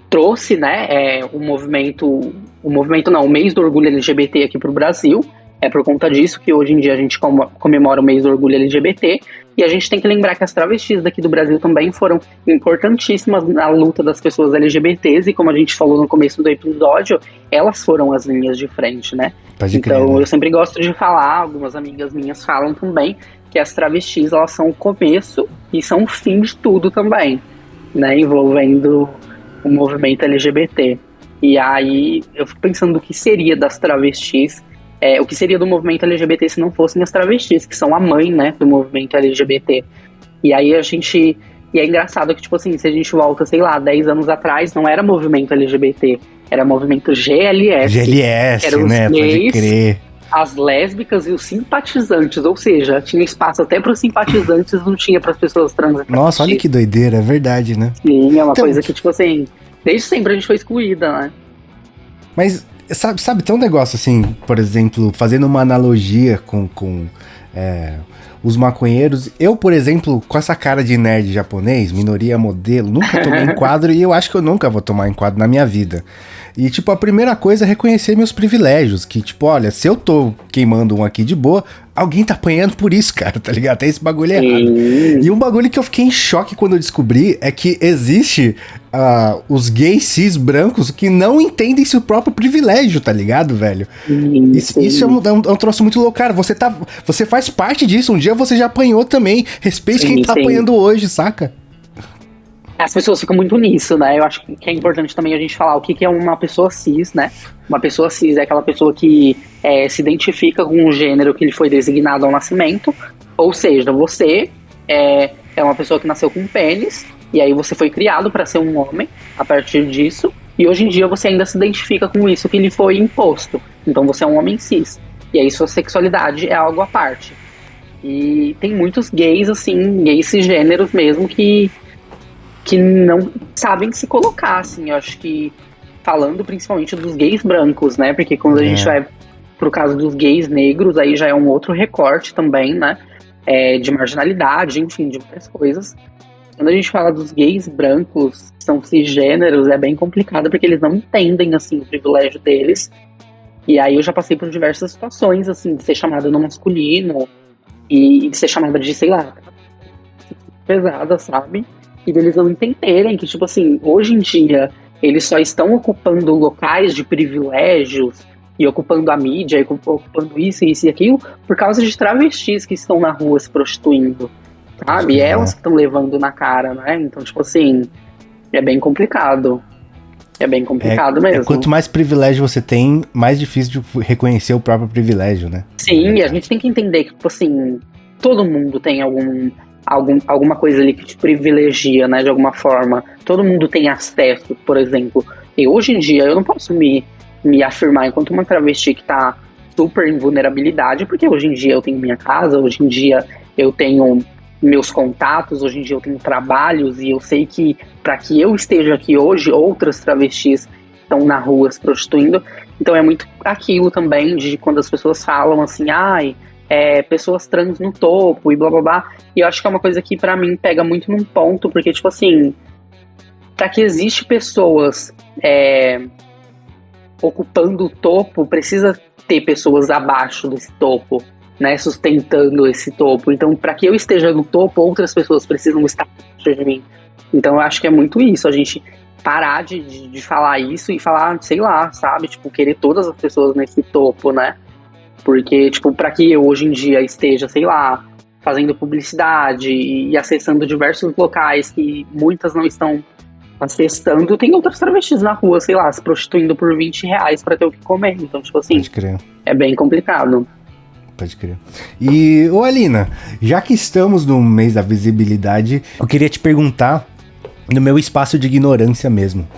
trouxe, né, o mês do orgulho LGBT aqui pro Brasil. É por conta disso que hoje em dia a gente comemora o mês do orgulho LGBT. E a gente tem que lembrar que as travestis daqui do Brasil também foram importantíssimas na luta das pessoas LGBTs. E como a gente falou no começo do episódio, elas foram as linhas de frente, né? Pode crer, então, né? eu sempre gosto de falar, algumas amigas minhas falam também, que as travestis, elas são o começo e são o fim de tudo também, né? Envolvendo o movimento LGBT. E aí, eu fico pensando o que seria das travestis o que seria do movimento LGBT se não fossem as travestis, que são a mãe, né, do movimento LGBT. E aí E é engraçado que, tipo assim, se a gente volta, sei lá, 10 anos atrás, não era movimento LGBT, era movimento GLS. GLS, eram os né? gays, Pode crer. as lésbicas e os simpatizantes, ou seja, tinha espaço até para os simpatizantes, não tinha para as pessoas trans. Nossa, olha que doideira, é verdade, né? Sim, é uma coisa que, tipo assim, desde sempre a gente foi excluída, né? Mas, sabe, tem um negócio assim, por exemplo, fazendo uma analogia com os maconheiros. Eu, por exemplo, com essa cara de nerd japonês, minoria modelo, nunca tomei enquadro e eu acho que eu nunca vou tomar enquadro na minha vida. E, tipo, a primeira coisa é reconhecer meus privilégios, que, tipo, olha, se eu tô queimando um aqui de boa, alguém tá apanhando por isso, cara, tá ligado? Tem esse bagulho errado. E um bagulho que eu fiquei em choque quando eu descobri é que existe os gays cis brancos que não entendem seu próprio privilégio, tá ligado, velho? Isso é um troço muito louco, cara. Você faz parte disso, um dia você já apanhou também. Respeite quem tá apanhando hoje, saca? As pessoas ficam muito nisso, né? Eu acho que é importante também a gente falar o que é uma pessoa cis, né? Uma pessoa cis é aquela pessoa que se identifica com o gênero que lhe foi designado ao nascimento. Ou seja, você é uma pessoa que nasceu com um pênis, e aí você foi criado para ser um homem a partir disso, e hoje em dia você ainda se identifica com isso que lhe foi imposto. Então você é um homem cis. E aí sua sexualidade é algo à parte. E tem muitos gays, assim, gays cisgêneros mesmo, que não sabem se colocar, assim. Eu acho que, falando principalmente dos gays brancos, né? Porque quando a gente vai pro caso dos gays negros, aí já é um outro recorte também, né? De marginalidade, enfim, de várias coisas. Quando a gente fala dos gays brancos, que são cisgêneros, é bem complicado, porque eles não entendem, assim, o privilégio deles. E aí eu já passei por diversas situações, assim, de ser chamada no masculino, e de ser chamada de, sei lá, pesada, sabe? E deles não entenderem que, tipo assim, hoje em dia eles só estão ocupando locais de privilégios e ocupando a mídia, e ocupando isso e aquilo, por causa de travestis que estão na rua se prostituindo, sabe? Elas que estão levando na cara, né? Então, tipo assim, é bem complicado. É bem complicado mesmo. Quanto mais privilégio você tem, mais difícil de reconhecer o próprio privilégio, né? Sim, e a gente tem que entender que, tipo assim, todo mundo tem alguma coisa ali que te privilegia, né, de alguma forma. Todo mundo tem acesso, por exemplo. E hoje em dia eu não posso me afirmar enquanto uma travesti que tá super em vulnerabilidade, porque hoje em dia eu tenho minha casa, hoje em dia eu tenho meus contatos, hoje em dia eu tenho trabalhos, e eu sei que para que eu esteja aqui hoje, outras travestis estão na rua se prostituindo. Então é muito aquilo também de quando as pessoas falam assim, pessoas trans no topo e blá blá blá. E eu acho que é uma coisa que pra mim pega muito num ponto, porque, tipo assim, pra que existe pessoas ocupando o topo, precisa ter pessoas abaixo desse topo, né, sustentando esse topo. Então, pra que eu esteja no topo, outras pessoas precisam estar abaixo de mim. Então, eu acho que é muito isso, a gente parar de falar isso e falar, sei lá, sabe, tipo, querer todas as pessoas nesse topo, né? Porque, tipo, pra que eu hoje em dia esteja, sei lá, fazendo publicidade e acessando diversos locais que muitas não estão acessando, tem outras travestis na rua, sei lá, se prostituindo por R$20 pra ter o que comer. Então, tipo assim, pode crer. É bem complicado. Pode crer. E, ô Alina, já que estamos no mês da visibilidade, eu queria te perguntar, no meu espaço de ignorância mesmo,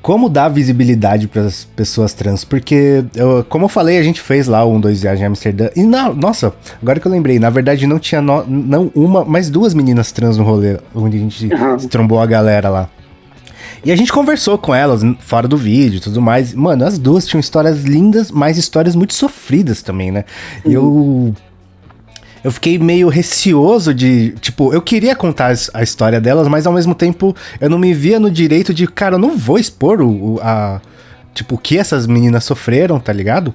como dar visibilidade para as pessoas trans? Porque, como eu falei, a gente fez lá um 2 viagens em Amsterdã. E, nossa, agora que eu lembrei, na verdade não tinha não uma, mas 2 meninas trans no rolê, onde a gente trombou a galera lá. E a gente conversou com elas, fora do vídeo e tudo mais. Mano, as duas tinham histórias lindas, mas histórias muito sofridas também, né? E eu fiquei meio receoso de, tipo, eu queria contar a história delas, mas ao mesmo tempo eu não me via no direito de, cara, eu não vou expor tipo, o que essas meninas sofreram, tá ligado?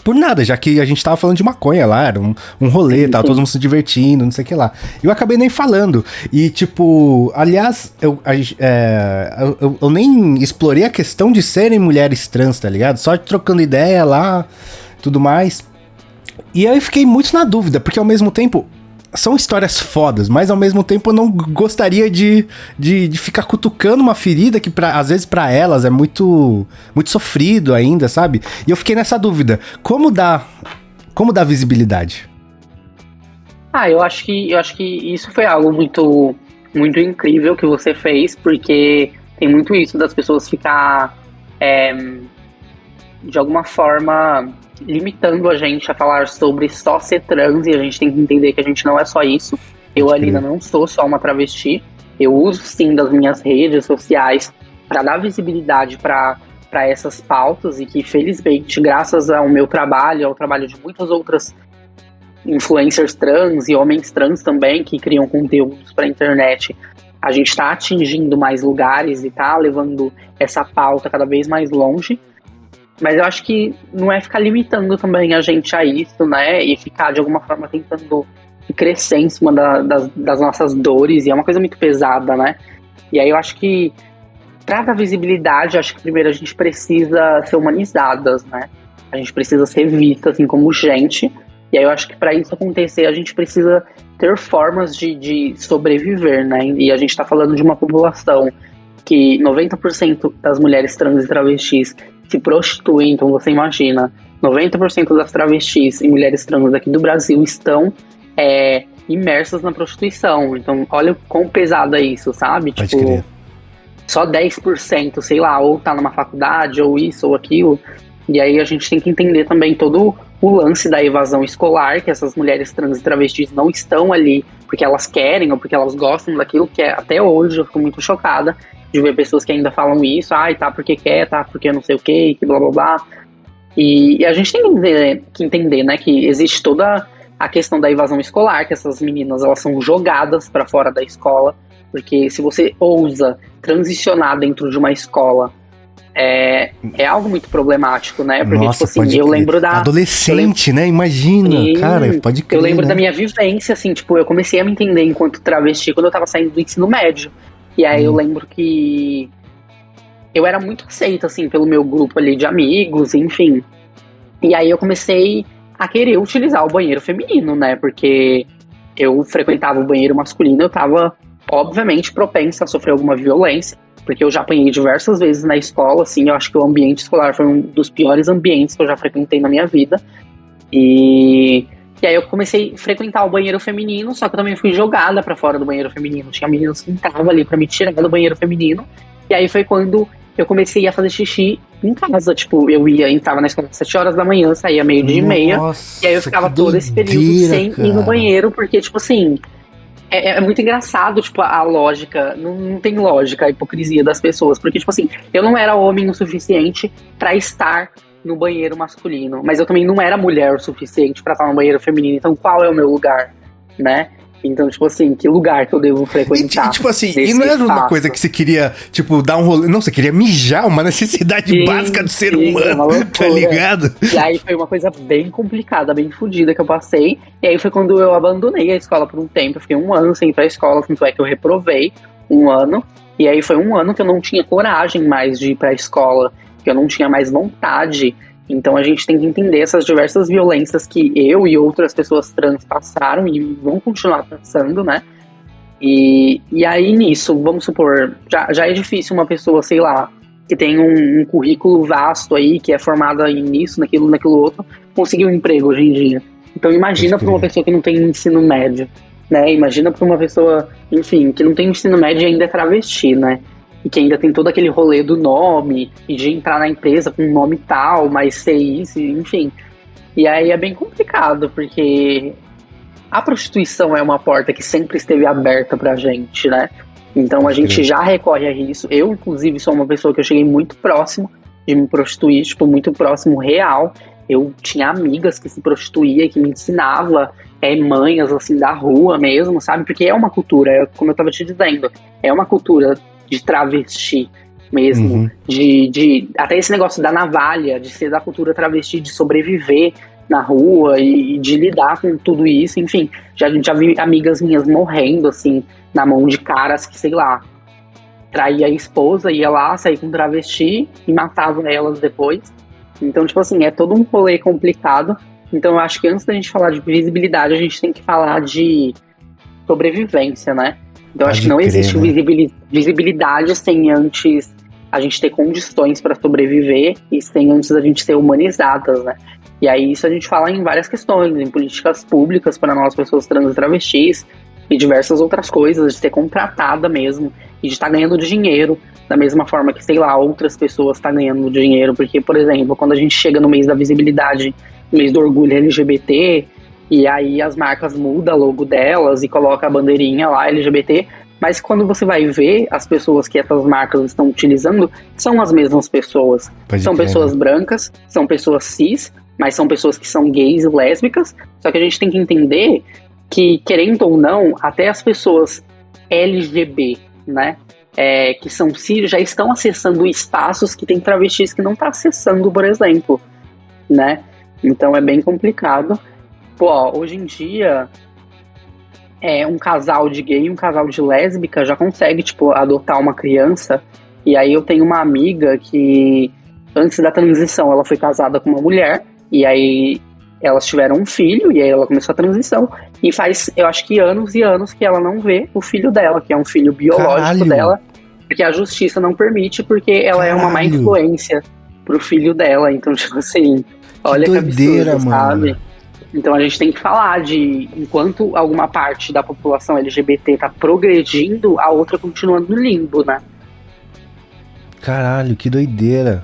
Por nada, já que a gente tava falando de maconha lá, era um rolê, tava todo mundo se divertindo, não sei o que lá. Eu acabei nem falando. E, tipo, aliás, eu nem explorei a questão de serem mulheres trans, tá ligado? Só trocando ideia lá, tudo mais. E aí eu fiquei muito na dúvida, porque ao mesmo tempo, são histórias fodas, mas ao mesmo tempo eu não gostaria de ficar cutucando uma ferida que às vezes pra elas é muito sofrido ainda, sabe? E eu fiquei nessa dúvida, como dar visibilidade? Eu acho que isso foi algo muito, muito incrível que você fez, porque tem muito isso das pessoas ficar, de alguma forma, limitando a gente a falar sobre só ser trans, e a gente tem que entender que a gente não é só isso. Eu, Alina, não sou só uma travesti, eu uso sim das minhas redes sociais para dar visibilidade para essas pautas, e que felizmente, graças ao meu trabalho, ao trabalho de muitas outras influencers trans e homens trans também, que criam conteúdos para a internet, a gente está atingindo mais lugares e tá levando essa pauta cada vez mais longe. Mas eu acho que não é ficar limitando também a gente a isso, né? E ficar, de alguma forma, tentando crescer em cima das nossas dores. E é uma coisa muito pesada, né? E aí eu acho que, para dar visibilidade, eu acho que primeiro a gente precisa ser humanizadas, né? A gente precisa ser vista, assim, como gente. E aí eu acho que para isso acontecer, a gente precisa ter formas de sobreviver, né? E a gente está falando de uma população que 90% das mulheres trans e travestis se prostituem. Então você imagina, 90% das travestis e mulheres trans aqui do Brasil estão imersas na prostituição. Então olha o quão pesado é isso, sabe? Pode tipo, crer. Só 10%, sei lá, ou tá numa faculdade, ou isso, ou aquilo. E aí a gente tem que entender também todo o lance da evasão escolar, que essas mulheres trans e travestis não estão ali porque elas querem ou porque elas gostam daquilo, que até hoje eu fico muito chocada de ver pessoas que ainda falam isso, tá porque quer, tá porque não sei o que blá blá blá. E a gente tem que entender, né, que existe toda a questão da evasão escolar, que essas meninas, elas são jogadas para fora da escola, porque se você ousa transicionar dentro de uma escola, é algo muito problemático, né? Porque, Nossa, tipo assim, eu lembro da... Adolescente, né? Imagina, cara, pode crer, eu lembro, né? da minha vivência, assim, tipo, eu comecei a me entender enquanto travesti quando eu tava saindo do ensino médio. E aí eu lembro que eu era muito aceita, assim, pelo meu grupo ali de amigos, enfim. E aí eu comecei a querer utilizar o banheiro feminino, né? Porque eu frequentava o banheiro masculino, eu tava, obviamente, propensa a sofrer alguma violência, porque eu já apanhei diversas vezes na escola, assim, eu acho que o ambiente escolar foi um dos piores ambientes que eu já frequentei na minha vida. E aí eu comecei a frequentar o banheiro feminino, só que eu também fui jogada pra fora do banheiro feminino. Tinha meninos que entravam ali pra me tirar do banheiro feminino. E aí foi quando eu comecei a fazer xixi em casa. Tipo, eu entrava na escola às 7 horas da manhã, saía meio-dia e meia. E aí eu ficava todo esse período sem ir no banheiro, porque, tipo assim, é muito engraçado, tipo, a lógica, não tem lógica a hipocrisia das pessoas. Porque, tipo assim, eu não era homem o suficiente pra estar no banheiro masculino, mas eu também não era mulher o suficiente pra estar no banheiro feminino. Então qual é o meu lugar, né? Então, tipo assim, que lugar que eu devo frequentar? E tipo assim, e não era uma coisa que você queria, tipo, dar um rolê. Não, você queria mijar, uma necessidade básica do ser humano, tá ligado? E aí foi uma coisa bem complicada, bem fodida que eu passei. E aí foi quando eu abandonei a escola por um tempo. Eu fiquei 1 ano sem ir pra escola, tanto é que eu reprovei 1 ano. E aí foi 1 ano que eu não tinha coragem mais de ir pra escola, que eu não tinha mais vontade. Então a gente tem que entender essas diversas violências que eu e outras pessoas trans passaram e vão continuar passando, né? E aí nisso, vamos supor, já é difícil uma pessoa, sei lá, que tem um currículo vasto aí, que é formada nisso, naquilo outro, conseguir um emprego hoje em dia. Então imagina para uma pessoa que não tem ensino médio, né? Imagina para uma pessoa, enfim, que não tem ensino médio e ainda é travesti, né? E que ainda tem todo aquele rolê do nome, e de entrar na empresa com um nome tal, mas ser isso, enfim. E aí é bem complicado, porque a prostituição é uma porta que sempre esteve aberta pra gente, né? Então a gente já recorre a isso. Eu, inclusive, sou uma pessoa que eu cheguei muito próximo de me prostituir, tipo, muito próximo, real. Eu tinha amigas que se prostituía, que me ensinava manhas, assim, da rua mesmo, sabe? Porque é uma cultura, como eu tava te dizendo, é uma cultura de travesti mesmo, de até esse negócio da navalha, de ser da cultura travesti, de sobreviver na rua e de lidar com tudo isso, enfim, já vi amigas minhas morrendo, assim, na mão de caras que, sei lá, traía a esposa, ia lá, saía com travesti e matava elas depois. Então, tipo assim, é todo um rolê complicado. Então eu acho que antes da gente falar de visibilidade, a gente tem que falar de sobrevivência, né? Então, Pode acho que não crer, existe né? visibilidade sem antes a gente ter condições para sobreviver e sem antes a gente ser humanizadas, né? E aí isso a gente fala em várias questões, em políticas públicas para nós, pessoas trans e travestis, e diversas outras coisas, de ser contratada mesmo, e de estar ganhando dinheiro, da mesma forma que, sei lá, outras pessoas estão ganhando dinheiro, porque, por exemplo, quando a gente chega no mês da visibilidade, no mês do orgulho LGBT, e aí as marcas mudam o logo delas e colocam a bandeirinha lá, LGBT, mas quando você vai ver, as pessoas que essas marcas estão utilizando são as mesmas pessoas. Pode São crer, pessoas né? brancas, são pessoas cis, mas são pessoas que são gays e lésbicas, só que a gente tem que entender que, querendo ou não, até as pessoas LGB, né, que são cis, já estão acessando espaços que tem travestis que não tá acessando, por exemplo, né? Então é bem complicado. Pô, ó, hoje em dia, um casal de gay e um casal de lésbica já consegue, tipo, adotar uma criança. E aí eu tenho uma amiga que, antes da transição, ela foi casada com uma mulher, e aí elas tiveram um filho, e aí ela começou a transição. E faz, eu acho que anos e anos que ela não vê o filho dela, que é um filho biológico Caralho. dela, porque a justiça não permite, porque ela é uma má Caralho. influência pro filho dela. Então, tipo assim, olha que doideira, absurdo, mano. sabe? Então a gente tem que falar de, enquanto alguma parte da população LGBT tá progredindo, a outra continua no limbo, né? Caralho, que doideira.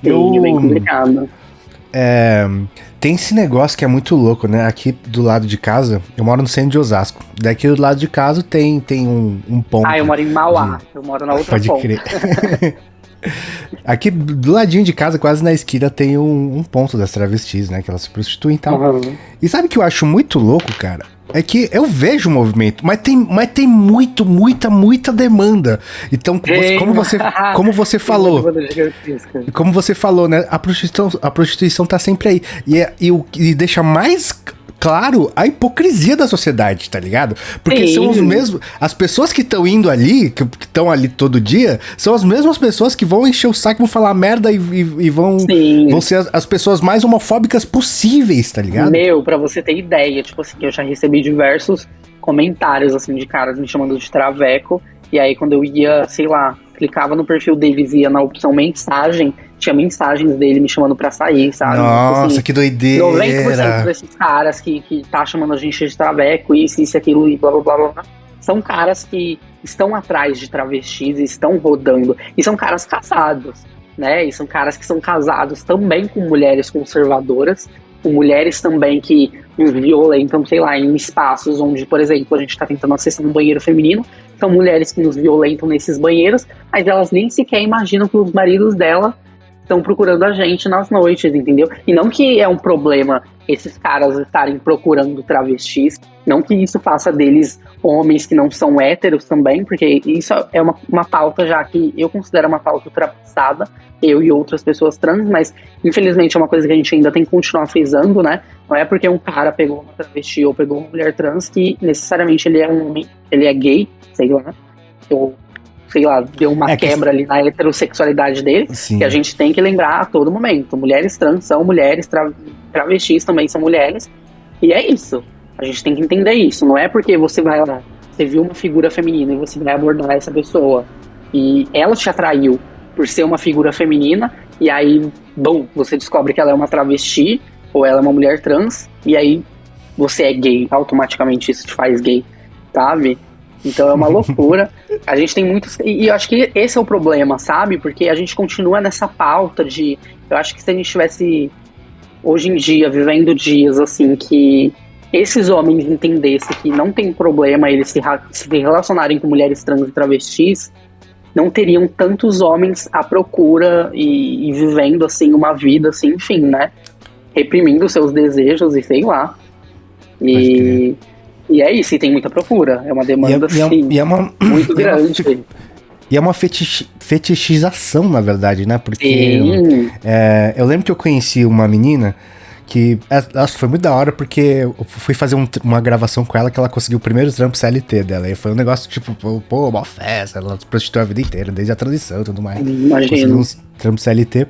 Sim, é bem complicado. Tem esse negócio que é muito louco, né? Aqui do lado de casa, eu moro no centro de Osasco. Daqui do lado de casa tem um ponto. Eu moro em Mauá, eu moro na outra Pode ponta. crer. Aqui do ladinho de casa, quase na esquina, tem um ponto das travestis, né? Que elas se prostituem e tal. Uhum. E sabe o que eu acho muito louco, cara? É que eu vejo o movimento, mas tem muita demanda. Então, como você falou, como você falou, né? A prostituição tá sempre aí. E deixa mais claro a hipocrisia da sociedade, tá ligado? Porque Sim. são os mesmos. As pessoas que estão indo ali, que estão ali todo dia, são as mesmas pessoas que vão encher o saco, vão falar merda e vão ser as pessoas mais homofóbicas possíveis, tá ligado? Meu, pra você ter ideia, tipo assim, eu já recebi diversos comentários, assim, de caras me chamando de traveco, e aí quando eu ia, sei lá, clicava no perfil deles e ia na opção mensagem, tinha mensagens dele me chamando pra sair, sabe? Nossa, tipo assim, que doideira! 90% desses caras que tá chamando a gente de traveco, isso, aquilo e blá, blá, blá, blá, são caras que estão atrás de travestis e estão rodando, e são caras casados, né? E são caras que são casados também com mulheres conservadoras, com mulheres também que nos violentam, sei lá, em espaços onde, por exemplo, a gente tá tentando acessar um banheiro feminino, são mulheres que nos violentam nesses banheiros, mas elas nem sequer imaginam que os maridos dela estão procurando a gente nas noites, entendeu? E não que é um problema esses caras estarem procurando travestis, não que isso faça deles homens que não são héteros também, porque isso é uma pauta já que eu considero uma pauta ultrapassada, eu e outras pessoas trans, mas infelizmente é uma coisa que a gente ainda tem que continuar frisando, né? Não é porque um cara pegou uma travesti ou pegou uma mulher trans que necessariamente ele é um homem, ele é gay, sei lá, ou sei lá, deu uma quebra ali na heterossexualidade dele. Sim. E a gente tem que lembrar a todo momento, mulheres trans são mulheres, travestis também são mulheres, e é isso. A gente tem que entender isso. Não é porque você vai lá, você viu uma figura feminina e você vai abordar essa pessoa e ela te atraiu por ser uma figura feminina, e aí, bom, você descobre que ela é uma travesti ou ela é uma mulher trans, e aí você é gay, automaticamente isso te faz gay, sabe? Então é uma loucura. A gente tem muitos... E eu acho que esse é o problema, sabe? Porque a gente continua nessa pauta de... Eu acho que se a gente estivesse hoje em dia vivendo dias assim que esses homens entendessem que não tem problema eles se relacionarem com mulheres trans e travestis, não teriam tantos homens à procura e vivendo assim uma vida assim, enfim, né? Reprimindo seus desejos e sei lá. E é isso, e tem muita procura. É uma demanda, assim, muito grande. E é uma fetichização, na verdade, né? Porque eu lembro que eu conheci uma menina que... Nossa, foi muito da hora, porque eu fui fazer uma gravação com ela que ela conseguiu o primeiro trampo CLT dela. E foi um negócio, tipo, pô, uma festa. Ela se prostituiu a vida inteira, desde a transição e tudo mais. Imagino. trampo CLT.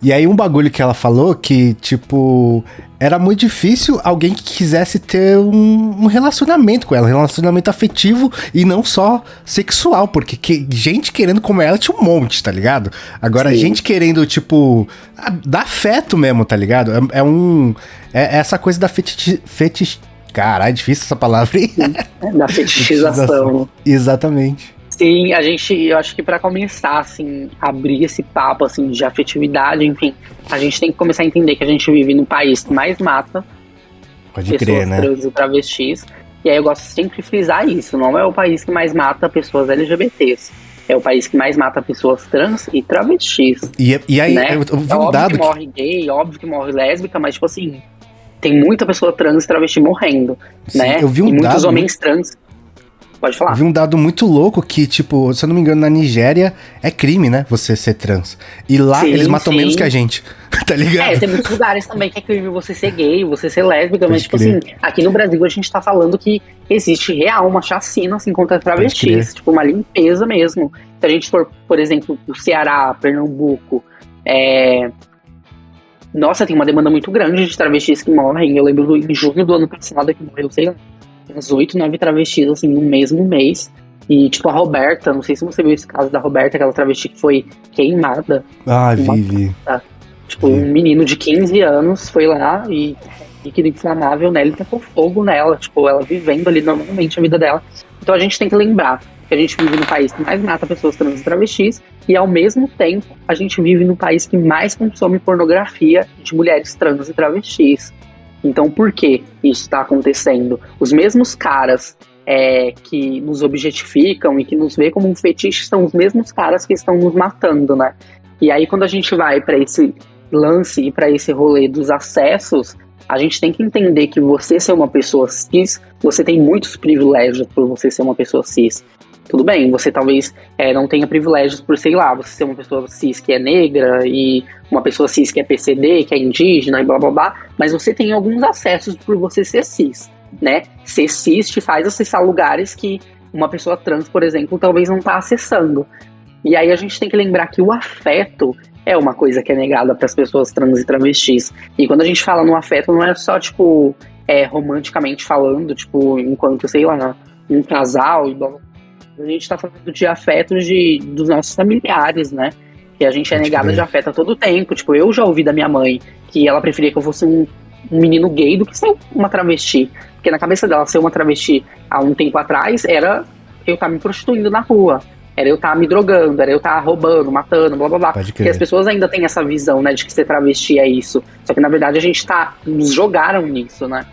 E aí um bagulho que ela falou que, tipo, era muito difícil alguém que quisesse ter um relacionamento com ela, um relacionamento afetivo e não só sexual, porque gente querendo comer ela tinha um monte, tá ligado? Agora, Sim. gente querendo, tipo, dar afeto mesmo, tá ligado? É essa coisa da Caralho, é difícil essa palavra, hein? Da fetichização. Exatamente. Sim, eu acho que pra começar, assim, abrir esse papo, assim, de afetividade, enfim, a gente tem que começar a entender que a gente vive num país que mais mata pessoas trans e travestis. E aí eu gosto sempre de frisar isso, não é o país que mais mata pessoas LGBTs, é o país que mais mata pessoas trans e travestis. E aí, né? eu vi É um óbvio dado que morre gay, óbvio que morre lésbica, mas, tipo assim, tem muita pessoa trans e travesti morrendo, Sim, né? eu vi um e muitos dado homens trans. Pode falar. Eu vi um dado muito louco que, tipo, se eu não me engano, na Nigéria é crime, né? Você ser trans. E lá Sim, eles matam sim. menos que a gente, tá ligado? Tem muitos lugares também que é crime você ser gay, você ser lésbica, mas, tipo crer. assim, aqui no Brasil a gente tá falando que existe real uma chacina, assim, contra travestis, tipo, uma limpeza mesmo. Se a gente for, por exemplo, pro Ceará, Pernambuco, nossa, tem uma demanda muito grande de travestis que morrem. Eu lembro em junho do ano passado que morreu, sei lá, umas 8, 9 travestis, assim, no mesmo mês. E, tipo, a Roberta, não sei se você viu esse caso da Roberta, aquela travesti que foi queimada. Ah, vi. Tipo, um menino de 15 anos foi lá e líquido inflamável, né? Ele tacou fogo nela, tipo, ela vivendo ali normalmente a vida dela. Então a gente tem que lembrar que a gente vive no país que mais mata pessoas trans e travestis e, ao mesmo tempo, a gente vive no país que mais consome pornografia de mulheres trans e travestis. Então, por que isso está acontecendo? Os mesmos caras que nos objetificam e que nos vê como um fetiche são os mesmos caras que estão nos matando, né? E aí, quando a gente vai para esse lance e para esse rolê dos acessos, a gente tem que entender que você ser uma pessoa cis, você tem muitos privilégios por você ser uma pessoa cis. Tudo bem, você talvez não tenha privilégios por, sei lá, você ser uma pessoa cis que é negra e uma pessoa cis que é PCD, que é indígena e blá blá blá, mas você tem alguns acessos por você ser cis, né? Ser cis te faz acessar lugares que uma pessoa trans, por exemplo, talvez não tá acessando. E aí a gente tem que lembrar que o afeto é uma coisa que é negada para as pessoas trans e travestis. E quando a gente fala no afeto, não é só, tipo, romanticamente falando, tipo, enquanto, sei lá, um casal e blá blá. A gente tá falando de afetos dos nossos familiares, né? Que a gente é negada de afeto a todo tempo. Tipo, eu já ouvi da minha mãe que ela preferia que eu fosse um menino gay do que ser uma travesti. Porque na cabeça dela, ser uma travesti há um tempo atrás era eu estar me prostituindo na rua. Era eu estar me drogando, era eu estar roubando, matando, blá blá blá. Porque as pessoas ainda têm essa visão, né, de que ser travesti é isso. Só que na verdade a gente nos jogaram nisso, né?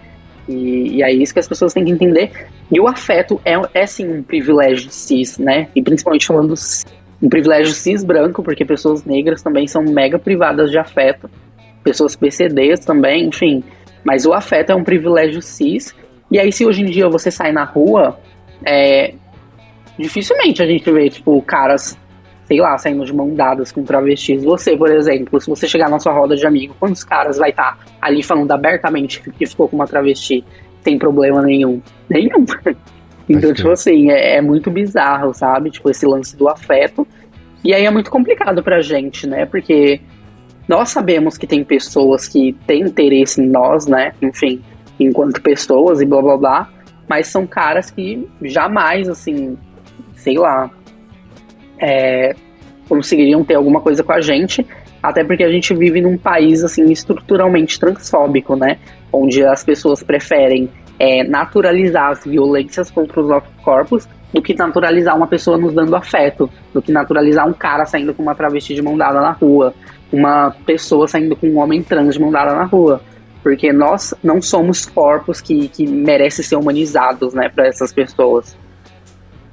E é isso que as pessoas têm que entender. E o afeto é sim um privilégio cis, né? E principalmente falando um privilégio cis branco, porque pessoas negras também são mega privadas de afeto. Pessoas PCDs também, enfim. Mas o afeto é um privilégio cis. E aí, se hoje em dia você sai na rua, dificilmente a gente vê, tipo, caras, sei lá, saindo de mão dadas com travestis. Você, por exemplo, se você chegar na sua roda de amigo, quantos caras vai estar ali falando abertamente que ficou com uma travesti sem problema nenhum? Nenhum. Então, tipo assim, é muito bizarro, sabe? Tipo, esse lance do afeto. E aí é muito complicado pra gente, né? Porque nós sabemos que tem pessoas que têm interesse em nós, né? Enfim, enquanto pessoas e blá blá blá. Mas são caras que jamais, assim, sei lá, conseguiriam ter alguma coisa com a gente, até porque a gente vive num país, assim, estruturalmente transfóbico, né? Onde as pessoas preferem naturalizar as violências contra os nossos corpos do que naturalizar uma pessoa nos dando afeto, do que naturalizar um cara saindo com uma travesti de mão dada na rua, uma pessoa saindo com um homem trans de mão dada na rua. Porque nós não somos corpos que merecem ser humanizados, né, para essas pessoas.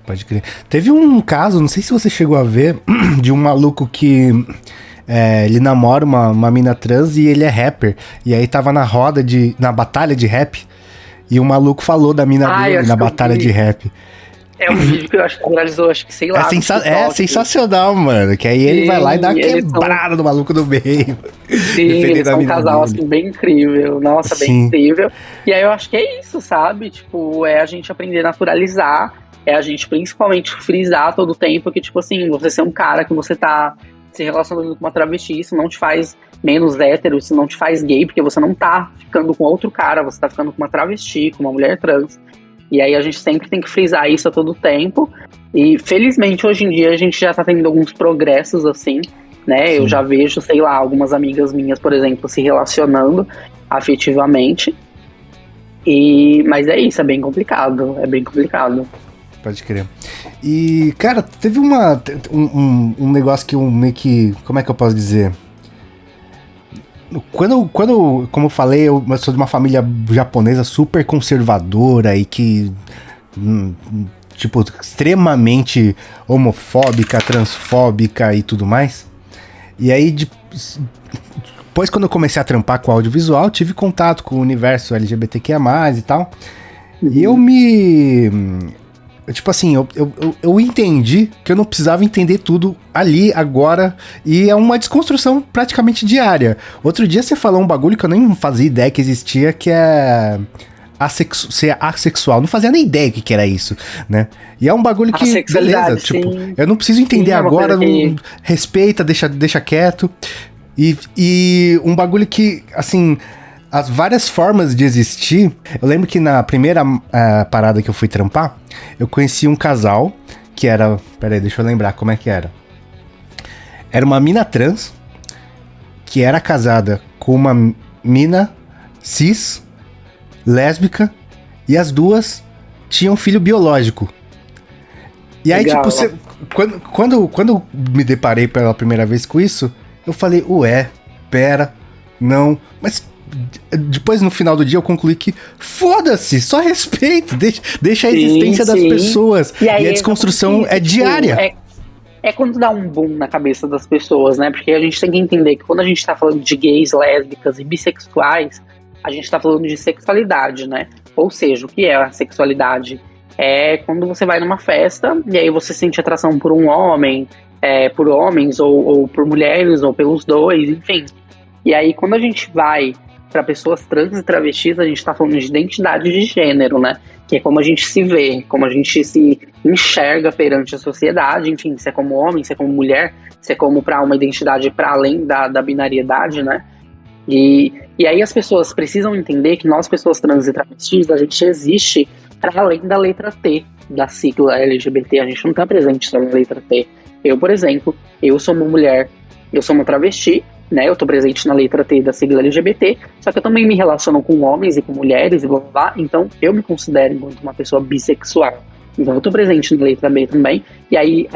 Pode crer. Teve um caso, não sei se você chegou a ver, de um maluco que ele namora uma mina trans e ele é rapper. E aí tava na batalha de rap e o maluco falou da mina dele na batalha de rap. É um vídeo que eu acho que viralizou, acho que sei lá. É sensacional, mano. Que aí ele vai lá e dá uma quebrada do maluco do meio. Sim, eles são um casal, assim, bem incrível. Nossa, bem incrível. E aí eu acho que é isso, sabe? Tipo, a gente aprender a naturalizar, a gente principalmente frisar todo o tempo que, tipo assim, você ser um cara que você tá se relacionando com uma travesti, isso não te faz menos hétero, isso não te faz gay, porque você não tá ficando com outro cara, você tá ficando com uma travesti, com uma mulher trans. E aí a gente sempre tem que frisar isso a todo tempo. E felizmente hoje em dia a gente já tá tendo alguns progressos assim, né? Sim. Eu já vejo, sei lá, algumas amigas minhas, por exemplo, se relacionando afetivamente. Mas é isso, é bem complicado. Pode crer. E, cara, teve um negócio que eu meio que... Como é que eu posso dizer? Quando, como eu falei, eu sou de uma família japonesa super conservadora e que... tipo, extremamente homofóbica, transfóbica e tudo mais. E aí, depois quando eu comecei a trampar com audiovisual, tive contato com o universo LGBTQIA+, e tal. E eu tipo assim, eu entendi que eu não precisava entender tudo ali, agora, e é uma desconstrução praticamente diária. Outro dia você falou um bagulho que eu nem fazia ideia que existia, que é ser assexual. Não fazia nem ideia que era isso, né? E é um bagulho que, beleza, tipo, eu não preciso entender agora, respeita, deixa quieto. E um bagulho que, assim... As várias formas de existir... Eu lembro que na primeira parada que eu fui trampar, eu conheci um casal que era... Peraí, deixa eu lembrar como é que era. Era uma mina trans que era casada com uma mina cis, lésbica, e as duas tinham filho biológico. E aí, legal. Tipo, quando me deparei pela primeira vez com isso, eu falei, pera, não... Mas... Depois, no final do dia, eu concluí que foda-se, só respeito, deixa a existência das pessoas. E a desconstrução é diária. É quando dá um boom na cabeça das pessoas, né? Porque a gente tem que entender que quando a gente tá falando de gays, lésbicas e bissexuais, a gente tá falando de sexualidade, né? Ou seja, o que é a sexualidade? É quando você vai numa festa e aí você sente atração por um homem, por homens, ou por mulheres, ou pelos dois, enfim. E aí, quando a gente vai para pessoas trans e travestis, a gente está falando de identidade de gênero, né? Que é como a gente se vê, como a gente se enxerga perante a sociedade, enfim, se é como homem, se é como mulher, se é como para uma identidade para além da binariedade, né? E aí as pessoas precisam entender que nós, pessoas trans e travestis, a gente existe para além da letra T da sigla LGBT, a gente não está presente só na letra T. Eu, por exemplo, eu sou uma mulher, eu sou uma travesti, né, eu tô presente na letra T da sigla LGBT, só que eu também me relaciono com homens e com mulheres e blá blá blá, então eu me considero enquanto uma pessoa bissexual. Então eu tô presente na letra B também, e aí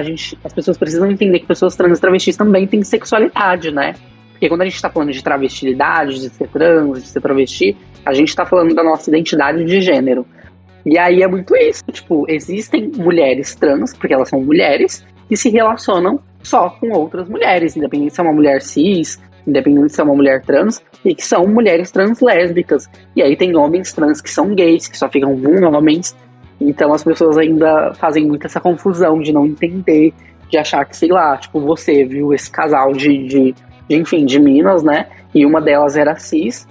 as pessoas precisam entender que pessoas trans e travestis também têm sexualidade, né? Porque quando a gente tá falando de travestilidade, de ser trans, de ser travesti, a gente tá falando da nossa identidade de gênero. E aí é muito isso, tipo, existem mulheres trans, porque elas são mulheres, que se relacionam só com outras mulheres, independente se é uma mulher cis, independente se é uma mulher trans, e que são mulheres trans lésbicas. E aí tem homens trans que são gays, que só ficam com homens. Então as pessoas ainda fazem muito essa confusão de não entender, de achar que, sei lá, tipo, você viu esse casal de minas, né? E uma delas era cis,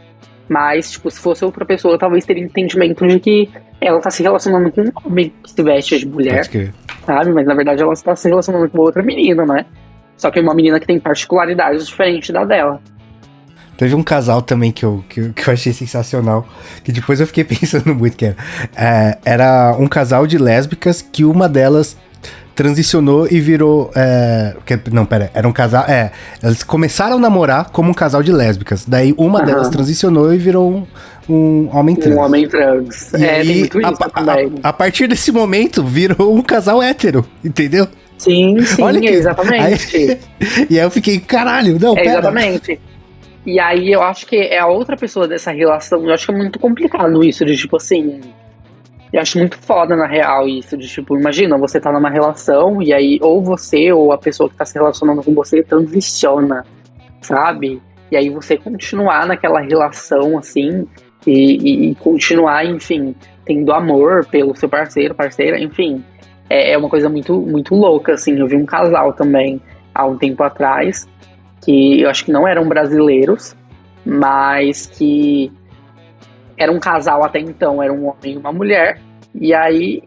mas, tipo, se fosse outra pessoa, talvez teria entendimento de que ela tá se relacionando com um homem que se veste de mulher, sabe? Mas na verdade ela está se relacionando com outra menina, né? Só que é uma menina que tem particularidades diferentes da dela. Teve um casal também que eu achei sensacional, que depois eu fiquei pensando muito que era um casal de lésbicas que uma delas transicionou e virou... era um casal... elas começaram a namorar como um casal de lésbicas, daí uma delas transicionou e virou um homem trans. Um homem trans. E aí, tem muito isso também. A partir desse momento, virou um casal hétero, entendeu? Sim, exatamente. E aí eu fiquei, caralho, não, pera. Exatamente. E aí eu acho que é a outra pessoa dessa relação, eu acho que é muito complicado isso, de tipo assim... Eu acho muito foda, na real, isso, de tipo, imagina, você tá numa relação e aí ou você ou a pessoa que tá se relacionando com você transiciona, sabe? E aí você continuar naquela relação, assim, e continuar, enfim, tendo amor pelo seu parceiro, parceira, enfim. É uma coisa muito, muito louca, assim. Eu vi um casal também, há um tempo atrás, que eu acho que não eram brasileiros, mas que era um casal até então, era um homem e uma mulher, e aí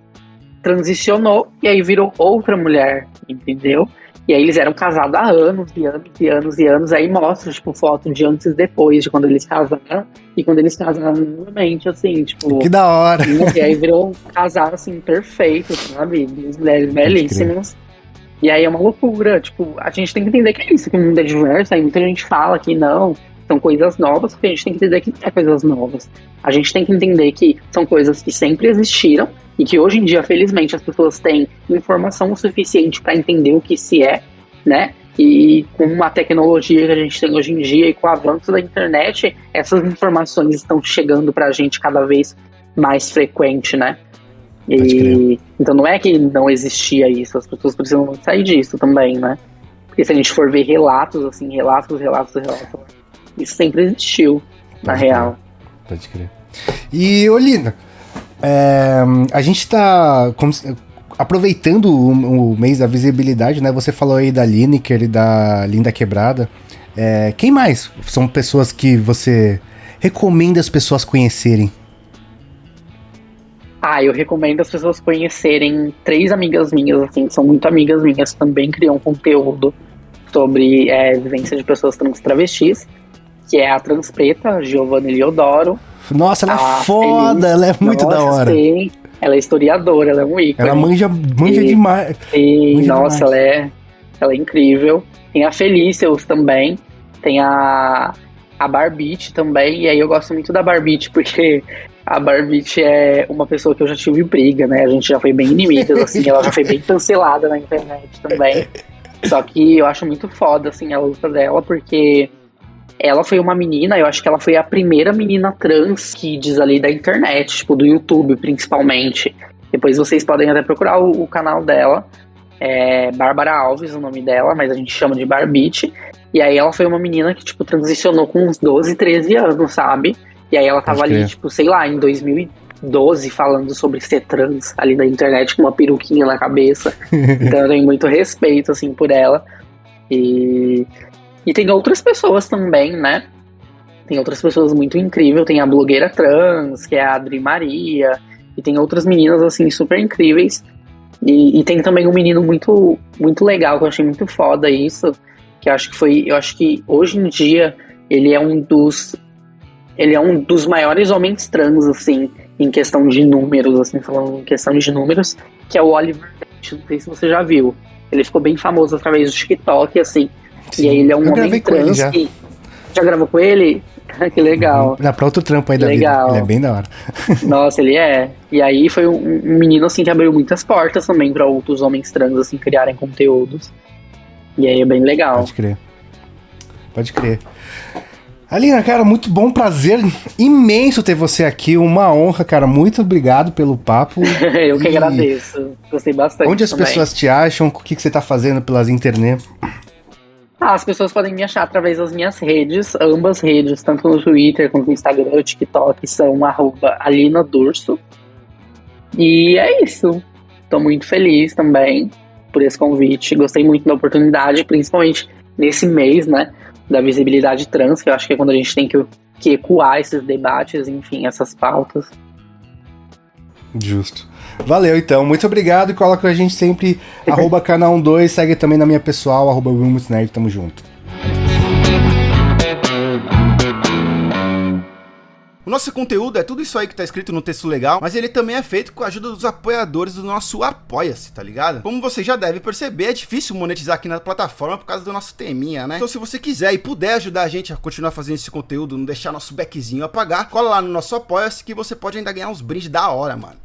transicionou, e aí virou outra mulher, entendeu? E aí eles eram casados há anos e anos e anos e anos. Aí mostra, tipo, foto de antes e depois, de quando eles casaram. E quando eles casaram novamente, assim, tipo... Que da hora! E aí virou um casal, assim, perfeito, sabe? Duas mulheres belíssimas. E aí é uma loucura, tipo, a gente tem que entender que é isso, que o mundo é diverso. Aí muita gente fala que não, são coisas novas, porque a gente tem que entender que não é coisas novas. A gente tem que entender que são coisas que sempre existiram e que hoje em dia, felizmente, as pessoas têm informação o suficiente para entender o que se é, né? E com a tecnologia que a gente tem hoje em dia e com o avanço da internet, essas informações estão chegando pra gente cada vez mais frequente, né? E então não é que não existia isso, as pessoas precisam sair disso também, né? Porque se a gente for ver relatos, assim, relatos, isso sempre existiu, na real. Pode crer. E, Olina, a gente tá aproveitando o mês da visibilidade, né? Você falou aí da Lineker e da Linda Quebrada. Quem mais são pessoas que você recomenda as pessoas conhecerem? Eu recomendo as pessoas conhecerem 3 amigas minhas, assim, que são muito amigas minhas, também criam conteúdo sobre vivência de pessoas trans travestis, que é a Trans Preta, a Giovanna Eliodoro. Nossa, ela é foda, ela é muito da hora. Sim. Ela é historiadora, ela é um ícone. Ela manja demais. Sim, nossa, demais. Ela é incrível. Tem a Felicius também, tem a Barbite também, e aí eu gosto muito da Barbite, porque a Barbite é uma pessoa que eu já tive briga, né? A gente já foi bem inimigas, assim, ela já foi bem cancelada na internet também. Só que eu acho muito foda, assim, a luta dela, porque ela foi uma menina, eu acho que ela foi a primeira menina trans kids ali da internet, tipo, do YouTube, principalmente. Depois vocês podem até procurar o canal dela. É Bárbara Alves o nome dela, mas a gente chama de Barbite. E aí ela foi uma menina que, tipo, transicionou com uns 12, 13 anos, sabe? E aí ela tava ali, tipo, sei lá, em 2012, falando sobre ser trans ali na internet com uma peruquinha na cabeça. Então eu tenho muito respeito, assim, por ela. E tem outras pessoas também, né? Tem outras pessoas muito incríveis. Tem a blogueira trans, que é a Adri Maria. E tem outras meninas, assim, super incríveis. E tem também um menino muito, muito legal, que eu achei muito foda isso. Que eu acho que hoje em dia ele é um dos maiores homens trans, assim, em questão de números, assim, falando em questão de números, que é o Oliver Dent. Não sei se você já viu. Ele ficou bem famoso através do TikTok, assim. Sim, e aí ele é um homem trans que... Já gravou com ele? Que legal. Dá pra outro trampo aí da vida. Ele é bem da hora. Nossa, ele é. E aí foi um menino, assim, que abriu muitas portas também pra outros homens trans, assim, criarem conteúdos. E aí é bem legal. Pode crer. Alina, cara, muito bom, prazer imenso ter você aqui, uma honra, cara, muito obrigado pelo papo. Eu que agradeço, gostei bastante. Onde as pessoas te acham, o que você tá fazendo pelas internet? As pessoas podem me achar através das minhas redes, ambas redes, tanto no Twitter quanto no Instagram, no TikTok, são @AlinaDurso. E é isso, tô muito feliz também por esse convite, gostei muito da oportunidade, principalmente nesse mês, né, da visibilidade trans, que eu acho que é quando a gente tem que ecoar esses debates, enfim, essas pautas. Justo. Valeu, então. Muito obrigado e coloca a gente sempre @canal12, segue também na minha pessoal, @WilmusNerd, tamo junto. O nosso conteúdo é tudo isso aí que tá escrito no texto legal, mas ele também é feito com a ajuda dos apoiadores do nosso Apoia-se, tá ligado? Como você já deve perceber, é difícil monetizar aqui na plataforma por causa do nosso teminha, né? Então se você quiser e puder ajudar a gente a continuar fazendo esse conteúdo, não deixar nosso beckzinho apagar, cola lá no nosso Apoia-se que você pode ainda ganhar uns brindes da hora, mano.